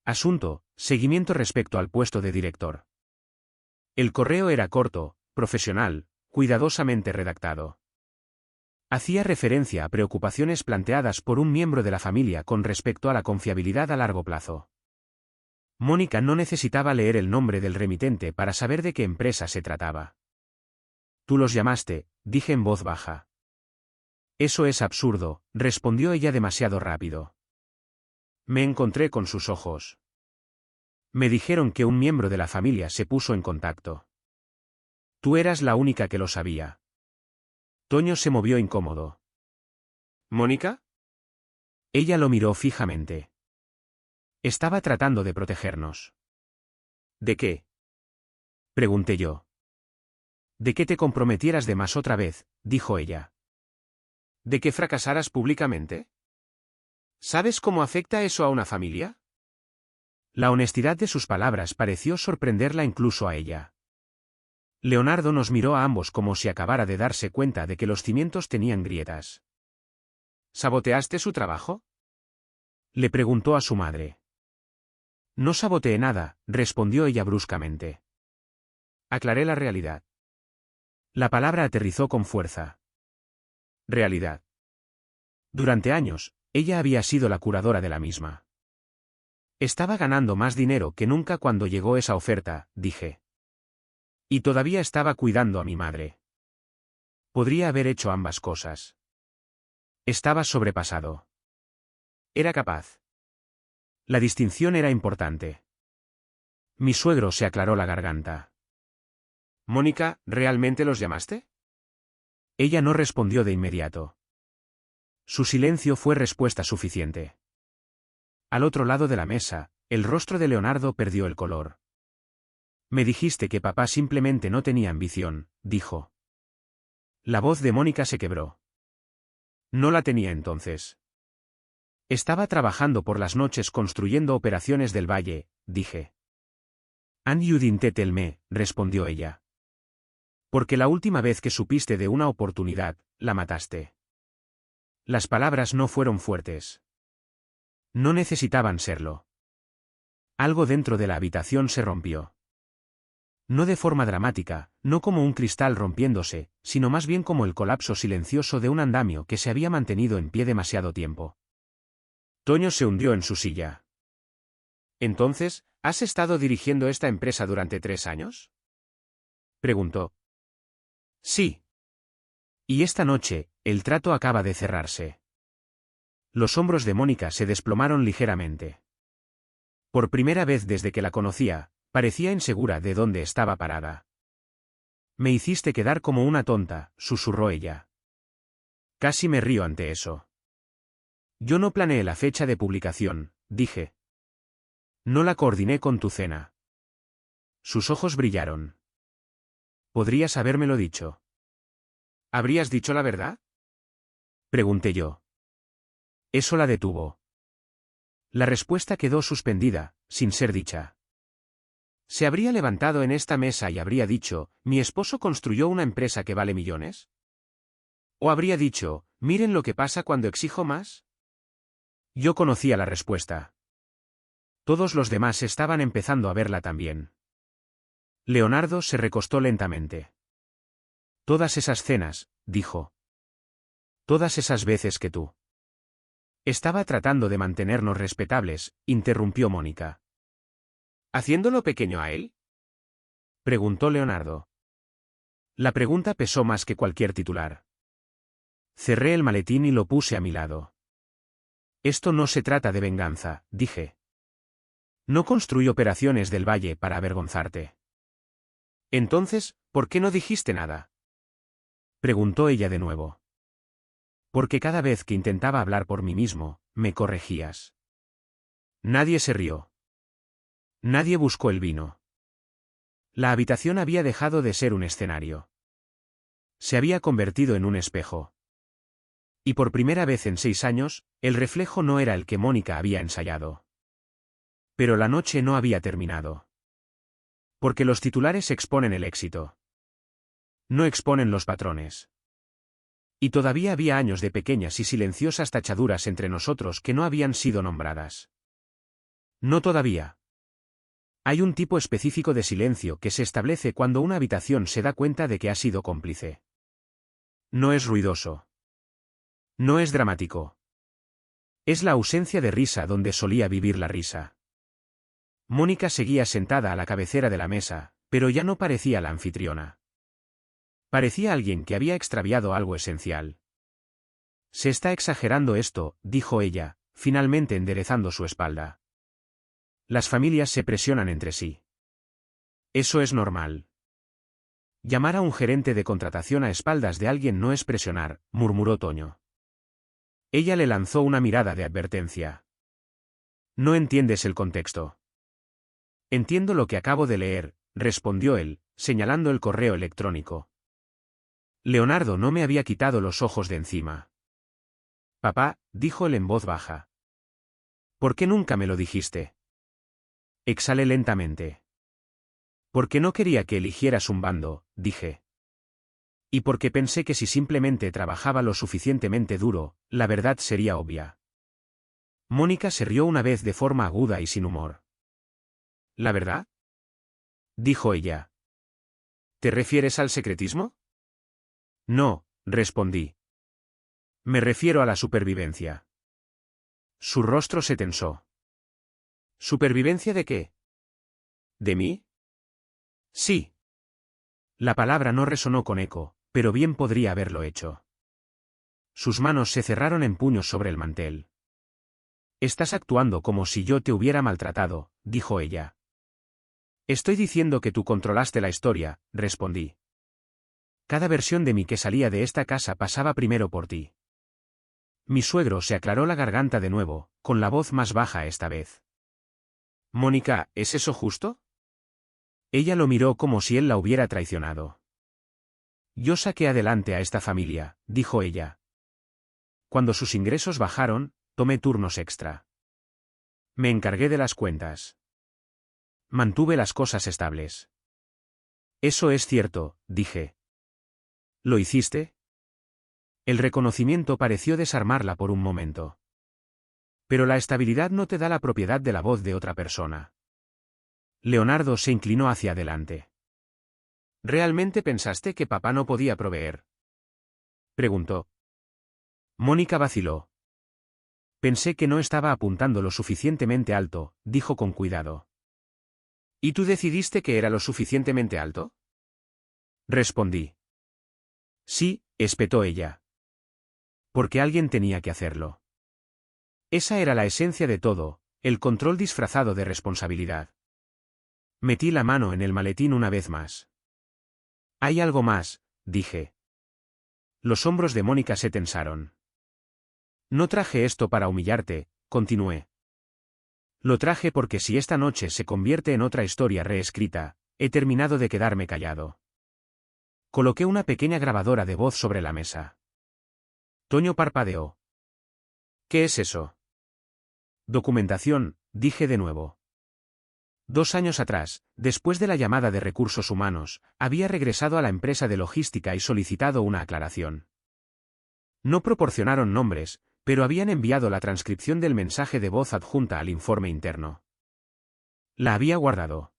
Speaker 1: Asunto: seguimiento respecto al puesto de director. El correo era corto, profesional, cuidadosamente redactado. Hacía referencia a preocupaciones planteadas por un miembro de la familia con respecto a la confiabilidad a largo plazo. Mónica no necesitaba leer el nombre del remitente para saber de qué empresa se trataba. Tú los llamaste, dije en voz baja. Eso es absurdo, respondió ella demasiado rápido. Me encontré con sus ojos. Me dijeron que un miembro de la familia se puso en contacto. Tú eras la única que lo sabía. Toño se movió incómodo. ¿Mónica? Ella lo miró fijamente. Estaba tratando de protegernos. ¿De qué? Pregunté yo. De que te comprometieras de más otra vez, dijo ella. ¿De que fracasaras públicamente? ¿Sabes cómo afecta eso a una familia? La honestidad de sus palabras pareció sorprenderla incluso a ella. Leonardo nos miró a ambos como si acabara de darse cuenta de que los cimientos tenían grietas. ¿Saboteaste su trabajo? Le preguntó a su madre. No saboteé nada, respondió ella bruscamente. Aclaré la realidad. La palabra aterrizó con fuerza. Realidad. Durante años, ella había sido la curadora de la misma. Estaba ganando más dinero que nunca cuando llegó esa oferta, dije. Y todavía estaba cuidando a mi madre. Podría haber hecho ambas cosas. Estaba sobrepasado. Era capaz. La distinción era importante. Mi suegro se aclaró la garganta. Mónica, ¿realmente los llamaste? Ella no respondió de inmediato. Su silencio fue respuesta suficiente. Al otro lado de la mesa, el rostro de Leonardo perdió el color. Me dijiste que papá simplemente no tenía ambición, dijo. La voz de Mónica se quebró. No la tenía entonces. Estaba trabajando por las noches construyendo operaciones del valle, dije. And you didn't tell me, respondió ella. Porque la última vez que supiste de una oportunidad, la mataste. Las palabras no fueron fuertes. No necesitaban serlo. Algo dentro de la habitación se rompió. No de forma dramática, no como un cristal rompiéndose, sino más bien como el colapso silencioso de un andamio que se había mantenido en pie demasiado tiempo. Toño se hundió en su silla. Entonces, ¿has estado dirigiendo esta empresa durante 3 años? Preguntó. Sí. Y esta noche, el trato acaba de cerrarse. Los hombros de Mónica se desplomaron ligeramente. Por primera vez desde que la conocía, parecía insegura de dónde estaba parada. Me hiciste quedar como una tonta, susurró ella. Casi me río ante eso. Yo no planeé la fecha de publicación, dije. No la coordiné con tu cena. Sus ojos brillaron. ¿Podrías habérmelo dicho? ¿Habrías dicho la verdad? Pregunté yo. Eso la detuvo. La respuesta quedó suspendida, sin ser dicha. ¿Se habría levantado en esta mesa y habría dicho, mi esposo construyó una empresa que vale millones? ¿O habría dicho, miren lo que pasa cuando exijo más? Yo conocía la respuesta. Todos los demás estaban empezando a verla también. Leonardo se recostó lentamente. Todas esas cenas, dijo. Todas esas veces que tú. Estaba tratando de mantenernos respetables, interrumpió Mónica. ¿Haciéndolo pequeño a él? Preguntó Leonardo. La pregunta pesó más que cualquier titular. Cerré el maletín y lo puse a mi lado. Esto no se trata de venganza, dije. No construí operaciones del Valle para avergonzarte. Entonces, ¿por qué no dijiste nada? Preguntó ella de nuevo. Porque cada vez que intentaba hablar por mí mismo, me corregías. Nadie se rió. Nadie buscó el vino. La habitación había dejado de ser un escenario. Se había convertido en un espejo. Y por primera vez en 6 años, el reflejo no era el que Mónica había ensayado. Pero la noche no había terminado. Porque los titulares exponen el éxito. No exponen los patrones. Y todavía había años de pequeñas y silenciosas tachaduras entre nosotros que no habían sido nombradas. No todavía. Hay un tipo específico de silencio que se establece cuando una habitación se da cuenta de que ha sido cómplice. No es ruidoso. No es dramático. Es la ausencia de risa donde solía vivir la risa. Mónica seguía sentada a la cabecera de la mesa, pero ya no parecía la anfitriona. Parecía alguien que había extraviado algo esencial. Se está exagerando esto, dijo ella, finalmente enderezando su espalda. Las familias se presionan entre sí. Eso es normal. Llamar a un gerente de contratación a espaldas de alguien no es presionar, murmuró Toño. Ella le lanzó una mirada de advertencia. No entiendes el contexto. Entiendo lo que acabo de leer, respondió él, señalando el correo electrónico. Leonardo no me había quitado los ojos de encima. Papá, dijo él en voz baja. ¿Por qué nunca me lo dijiste? Exhalé lentamente. Porque no quería que eligieras un bando, dije. Y porque pensé que si simplemente trabajaba lo suficientemente duro, la verdad sería obvia. Mónica se rió una vez de forma aguda y sin humor. ¿La verdad? Dijo ella. ¿Te refieres al secretismo? No, respondí. Me refiero a la supervivencia. Su rostro se tensó. ¿Supervivencia de qué? ¿De mí? Sí. La palabra no resonó con eco, pero bien podría haberlo hecho. Sus manos se cerraron en puños sobre el mantel. Estás actuando como si yo te hubiera maltratado, dijo ella. Estoy diciendo que tú controlaste la historia, respondí. Cada versión de mí que salía de esta casa pasaba primero por ti. Mi suegro se aclaró la garganta de nuevo, con la voz más baja esta vez. Mónica, ¿es eso justo? Ella lo miró como si él la hubiera traicionado. Yo saqué adelante a esta familia, dijo ella. Cuando sus ingresos bajaron, tomé turnos extra. Me encargué de las cuentas. Mantuve las cosas estables. Eso es cierto, dije. ¿Lo hiciste? El reconocimiento pareció desarmarla por un momento. Pero la estabilidad no te da la propiedad de la voz de otra persona. Leonardo se inclinó hacia adelante. ¿Realmente pensaste que papá no podía proveer? Preguntó. Mónica vaciló. Pensé que no estaba apuntando lo suficientemente alto, dijo con cuidado. ¿Y tú decidiste que era lo suficientemente alto? Respondí. Sí, espetó ella. Porque alguien tenía que hacerlo. Esa era la esencia de todo, el control disfrazado de responsabilidad. Metí la mano en el maletín una vez más. Hay algo más, dije. Los hombros de Mónica se tensaron. No traje esto para humillarte, continué. Lo traje porque si esta noche se convierte en otra historia reescrita, he terminado de quedarme callado. Coloqué una pequeña grabadora de voz sobre la mesa. Toño parpadeó. ¿Qué es eso? Documentación, dije de nuevo. 2 años atrás, después de la llamada de recursos humanos, había regresado a la empresa de logística y solicitado una aclaración. No proporcionaron nombres, pero habían enviado la transcripción del mensaje de voz adjunta al informe interno. La había guardado.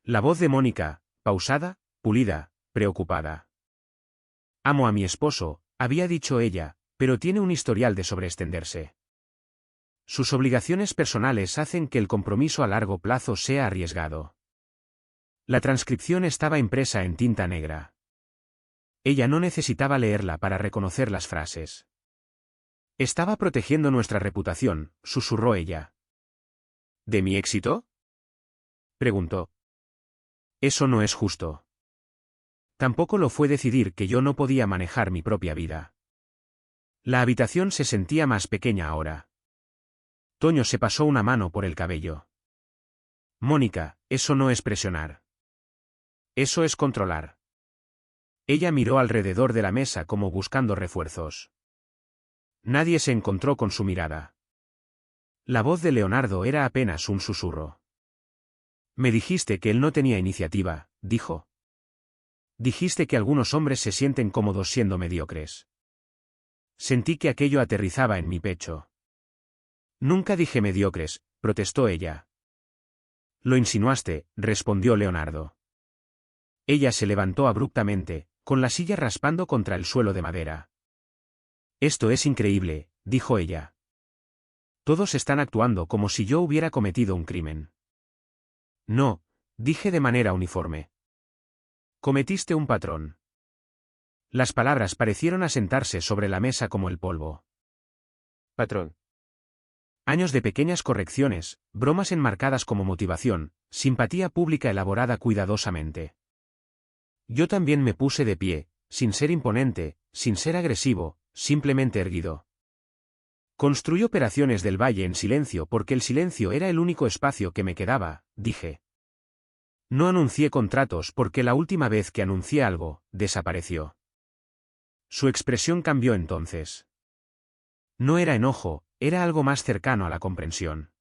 Speaker 1: La voz de Mónica, pausada, pulida, preocupada. Amo a mi esposo, había dicho ella, pero tiene un historial de sobreextenderse. Sus obligaciones personales hacen que el compromiso a largo plazo sea arriesgado. La transcripción estaba impresa en tinta negra. Ella no necesitaba leerla para reconocer las frases. Estaba protegiendo nuestra reputación, susurró ella. ¿De mi éxito? Preguntó. Eso no es justo. Tampoco lo fue decidir que yo no podía manejar mi propia vida. La habitación se sentía más pequeña ahora. Toño se pasó una mano por el cabello. Mónica, eso no es presionar. Eso es controlar. Ella miró alrededor de la mesa como buscando refuerzos. Nadie se encontró con su mirada. La voz de Leonardo era apenas un susurro. Me dijiste que él no tenía iniciativa, dijo. Dijiste que algunos hombres se sienten cómodos siendo mediocres. Sentí que aquello aterrizaba en mi pecho. Nunca dije mediocres, protestó ella. Lo insinuaste, respondió Leonardo. Ella se levantó abruptamente, con la silla raspando contra el suelo de madera. Esto es increíble, dijo ella. Todos están actuando como si yo hubiera cometido un crimen. No, dije de manera uniforme. Cometiste un patrón. Las palabras parecieron asentarse sobre la mesa como el polvo. Patrón. Años de pequeñas correcciones, bromas enmarcadas como motivación, simpatía pública elaborada cuidadosamente. Yo también me puse de pie, sin ser imponente, sin ser agresivo, simplemente erguido. Construí Operaciones del Valle en silencio porque el silencio era el único espacio que me quedaba, dije. No anuncié contratos porque la última vez que anuncié algo, desapareció. Su expresión cambió entonces. No era enojo, era algo más cercano a la comprensión.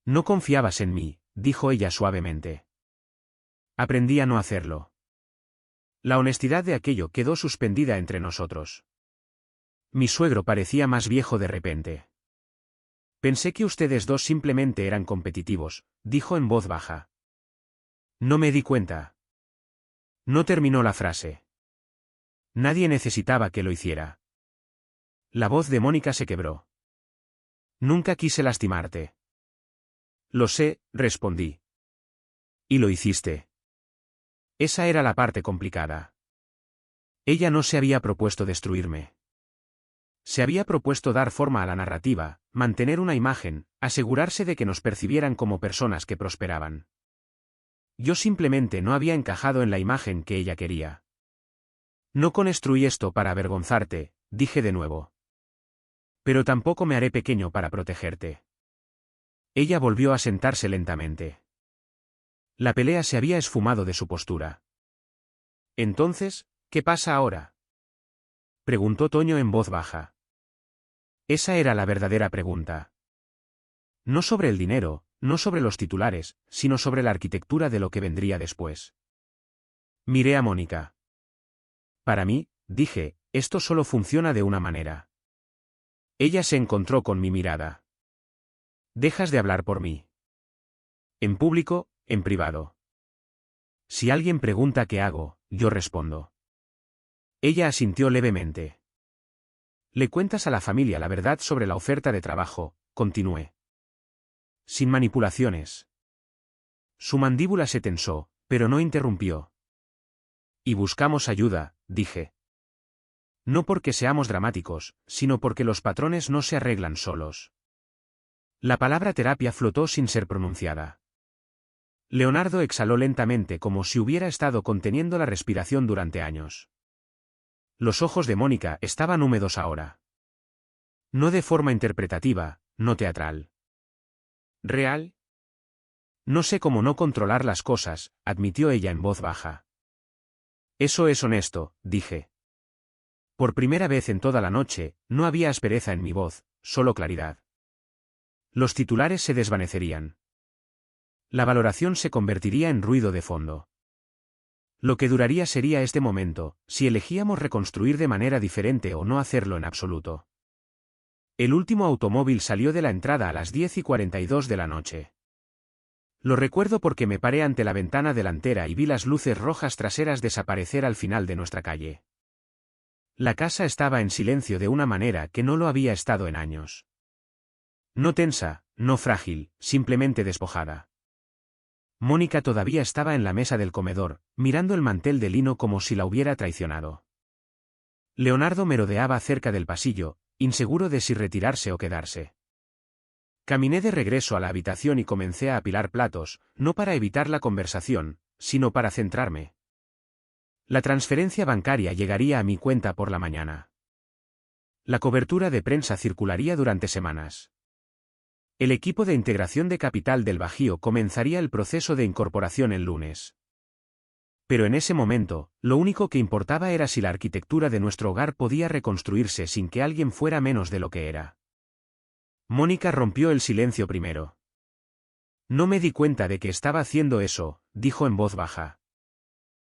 Speaker 1: No confiabas en mí, dijo ella suavemente. Aprendí a no hacerlo. La honestidad de aquello quedó suspendida entre nosotros. Mi suegro parecía más viejo de repente. Pensé que ustedes dos simplemente eran competitivos, dijo en voz baja. No me di cuenta. No terminó la frase. Nadie necesitaba que lo hiciera. La voz de Mónica se quebró. Nunca quise lastimarte. Lo sé, respondí. Y lo hiciste. Esa era la parte complicada. Ella no se había propuesto destruirme. Se había propuesto dar forma a la narrativa, mantener una imagen, asegurarse de que nos percibieran como personas que prosperaban. Yo simplemente no había encajado en la imagen que ella quería. No construí esto para avergonzarte, dije de nuevo. Pero tampoco me haré pequeño para protegerte. Ella volvió a sentarse lentamente. La pelea se había esfumado de su postura. Entonces, ¿qué pasa ahora?, preguntó Toño en voz baja. Esa era la verdadera pregunta. No sobre el dinero, no sobre los titulares, sino sobre la arquitectura de lo que vendría después. Miré a Mónica. Para mí, dije, esto solo funciona de una manera. Ella se encontró con mi mirada. Dejas de hablar por mí. En público, en privado. Si alguien pregunta qué hago, yo respondo. Ella asintió levemente. Le cuentas a la familia la verdad sobre la oferta de trabajo, continué. Sin manipulaciones. Su mandíbula se tensó, pero no interrumpió. Y buscamos ayuda, dije. No porque seamos dramáticos, sino porque los patrones no se arreglan solos. La palabra terapia flotó sin ser pronunciada. Leonardo exhaló lentamente como si hubiera estado conteniendo la respiración durante años. Los ojos de Mónica estaban húmedos ahora. No de forma interpretativa, no teatral. ¿Real? No sé cómo no controlar las cosas, admitió ella en voz baja. Eso es honesto, dije. Por primera vez en toda la noche, no había aspereza en mi voz, solo claridad. Los titulares se desvanecerían. La valoración se convertiría en ruido de fondo. Lo que duraría sería este momento, si elegíamos reconstruir de manera diferente o no hacerlo en absoluto. El último automóvil salió de la entrada a las 10:42 de la noche. Lo recuerdo porque me paré ante la ventana delantera y vi las luces rojas traseras desaparecer al final de nuestra calle. La casa estaba en silencio de una manera que no lo había estado en años. No tensa, no frágil, simplemente despojada. Mónica todavía estaba en la mesa del comedor, mirando el mantel de lino como si la hubiera traicionado. Leonardo merodeaba cerca del pasillo, inseguro de si retirarse o quedarse. Caminé de regreso a la habitación y comencé a apilar platos, no para evitar la conversación, sino para centrarme. La transferencia bancaria llegaría a mi cuenta por la mañana. La cobertura de prensa circularía durante semanas. El equipo de integración de capital del Bajío comenzaría el proceso de incorporación el lunes. Pero en ese momento, lo único que importaba era si la arquitectura de nuestro hogar podía reconstruirse sin que alguien fuera menos de lo que era. Mónica rompió el silencio primero. No me di cuenta de que estaba haciendo eso, dijo en voz baja.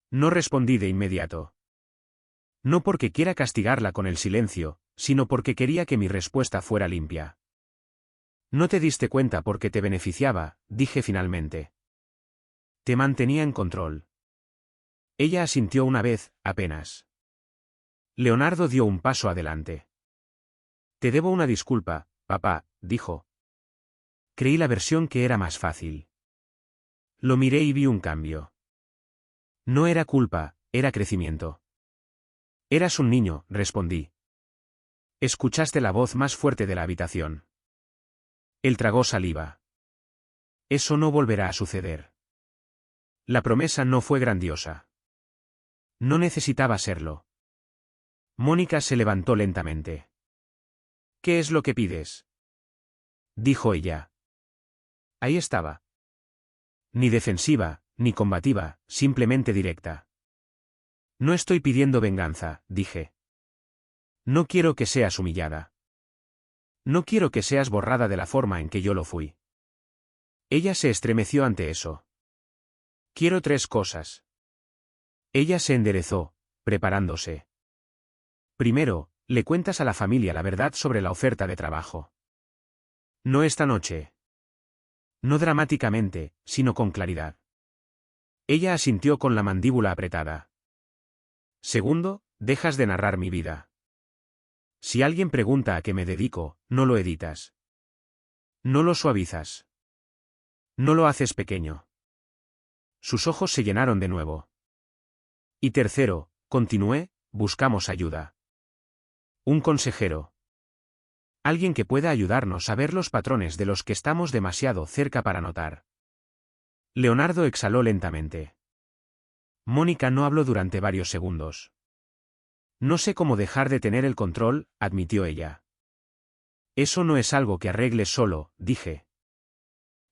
Speaker 1: No respondí de inmediato. No porque quiera castigarla con el silencio, sino porque quería que mi respuesta fuera limpia. No te diste cuenta porque te beneficiaba, dije finalmente. Te mantenía en control. Ella asintió una vez, apenas. Leonardo dio un paso adelante. Te debo una disculpa, papá, dijo. Creí la versión que era más fácil. Lo miré y vi un cambio. No era culpa, era crecimiento. Eras un niño, respondí. Escuchaste la voz más fuerte de la habitación. Él tragó saliva. Eso no volverá a suceder. La promesa no fue grandiosa. No necesitaba serlo. Mónica se levantó lentamente. ¿Qué es lo que pides?, dijo ella. Ahí estaba. Ni defensiva, ni combativa, simplemente directa. No estoy pidiendo venganza, dije. No quiero que seas humillada. No quiero que seas borrada de la forma en que yo lo fui. Ella se estremeció ante eso. Quiero 3 cosas. Ella se enderezó, preparándose. Primero, le cuentas a la familia la verdad sobre la oferta de trabajo. No esta noche. No dramáticamente, sino con claridad. Ella asintió con la mandíbula apretada. Segundo, dejas de narrar mi vida. Si alguien pregunta a qué me dedico, no lo editas. No lo suavizas. No lo haces pequeño. Sus ojos se llenaron de nuevo. Y tercero, continué, buscamos ayuda. Un consejero. Alguien que pueda ayudarnos a ver los patrones de los que estamos demasiado cerca para notar. Leonardo exhaló lentamente. Mónica no habló durante varios segundos. No sé cómo dejar de tener el control, admitió ella. Eso no es algo que arregles solo, dije.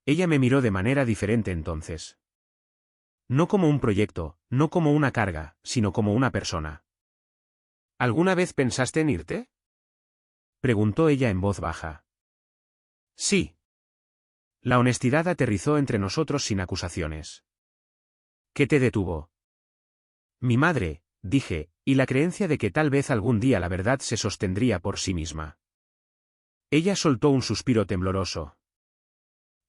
Speaker 1: Ella me miró de manera diferente entonces. No como un proyecto, no como una carga, sino como una persona. ¿Alguna vez pensaste en irte?, preguntó ella en voz baja. Sí. La honestidad aterrizó entre nosotros sin acusaciones. ¿Qué te detuvo? Mi madre, dije, y la creencia de que tal vez algún día la verdad se sostendría por sí misma. Ella soltó un suspiro tembloroso.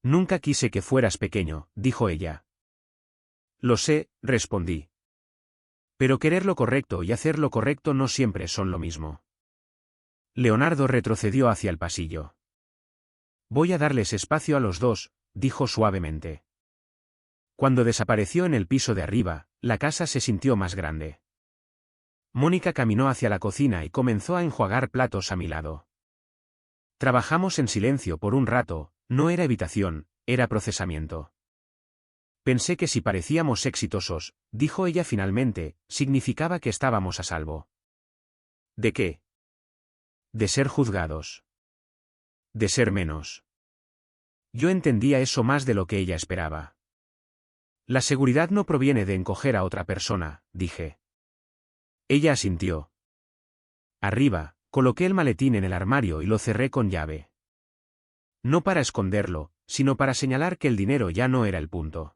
Speaker 1: Nunca quise que fueras pequeño, dijo ella. Lo sé, respondí. Pero querer lo correcto y hacer lo correcto no siempre son lo mismo. Leonardo retrocedió hacia el pasillo. Voy a darles espacio a los dos, dijo suavemente. Cuando desapareció en el piso de arriba, la casa se sintió más grande. Mónica caminó hacia la cocina y comenzó a enjuagar platos a mi lado. Trabajamos en silencio por un rato, no era evitación, era procesamiento. Pensé que si parecíamos exitosos, dijo ella finalmente, significaba que estábamos a salvo. ¿De qué? De ser juzgados. De ser menos. Yo entendía eso más de lo que ella esperaba. La seguridad no proviene de encoger a otra persona, dije. Ella asintió. Arriba, coloqué el maletín en el armario y lo cerré con llave. No para esconderlo, sino para señalar que el dinero ya no era el punto.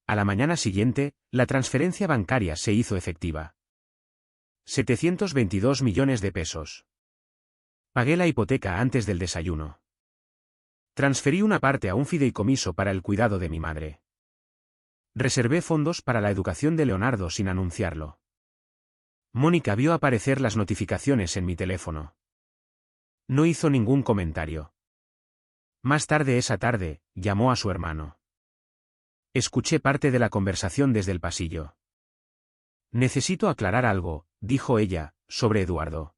Speaker 1: A la mañana siguiente, la transferencia bancaria se hizo efectiva. 722 millones de pesos. Pagué la hipoteca antes del desayuno. Transferí una parte a un fideicomiso para el cuidado de mi madre. Reservé fondos para la educación de Leonardo sin anunciarlo. Mónica vio aparecer las notificaciones en mi teléfono. No hizo ningún comentario. Más tarde esa tarde, llamó a su hermano. Escuché parte de la conversación desde el pasillo. Necesito aclarar algo, dijo ella, sobre Eduardo.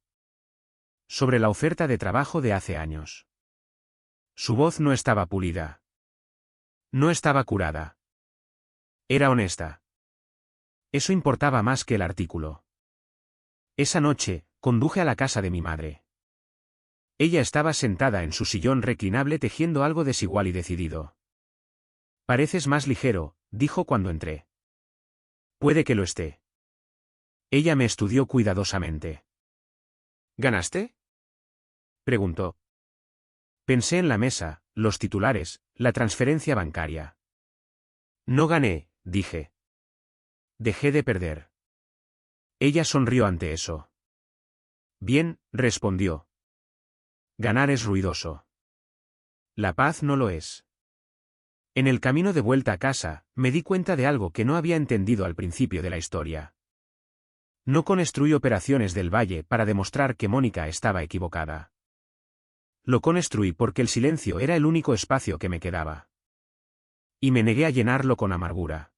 Speaker 1: Sobre la oferta de trabajo de hace años. Su voz no estaba pulida. No estaba curada. Era honesta. Eso importaba más que el artículo. Esa noche, conduje a la casa de mi madre. Ella estaba sentada en su sillón reclinable tejiendo algo desigual y decidido. Pareces más ligero, dijo cuando entré. Puede que lo esté. Ella me estudió cuidadosamente. ¿Ganaste?, preguntó. Pensé en la mesa, los titulares, la transferencia bancaria. No gané, dije. Dejé de perder. Ella sonrió ante eso. Bien, respondió. Ganar es ruidoso. La paz no lo es. En el camino de vuelta a casa, me di cuenta de algo que no había entendido al principio de la historia. No construí operaciones del Valle para demostrar que Mónica estaba equivocada. Lo construí porque el silencio era el único espacio que me quedaba. Y me negué a llenarlo con amargura.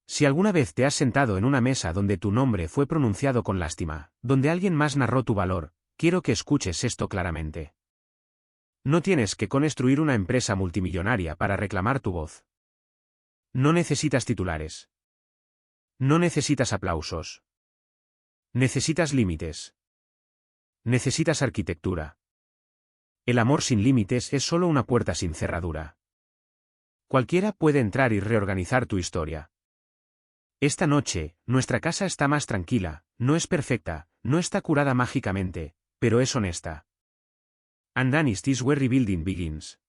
Speaker 1: Si alguna vez te has sentado en una mesa donde tu nombre fue pronunciado con lástima, donde alguien más narró tu valor, quiero que escuches esto claramente. No tienes que construir una empresa multimillonaria para reclamar tu voz. No necesitas titulares. No necesitas aplausos. Necesitas límites. Necesitas arquitectura. El amor sin límites es solo una puerta sin cerradura. Cualquiera puede entrar y reorganizar tu historia. Esta noche, nuestra casa está más tranquila, no es perfecta, no está curada mágicamente, pero es honesta. And Dynasties where rebuilding begins.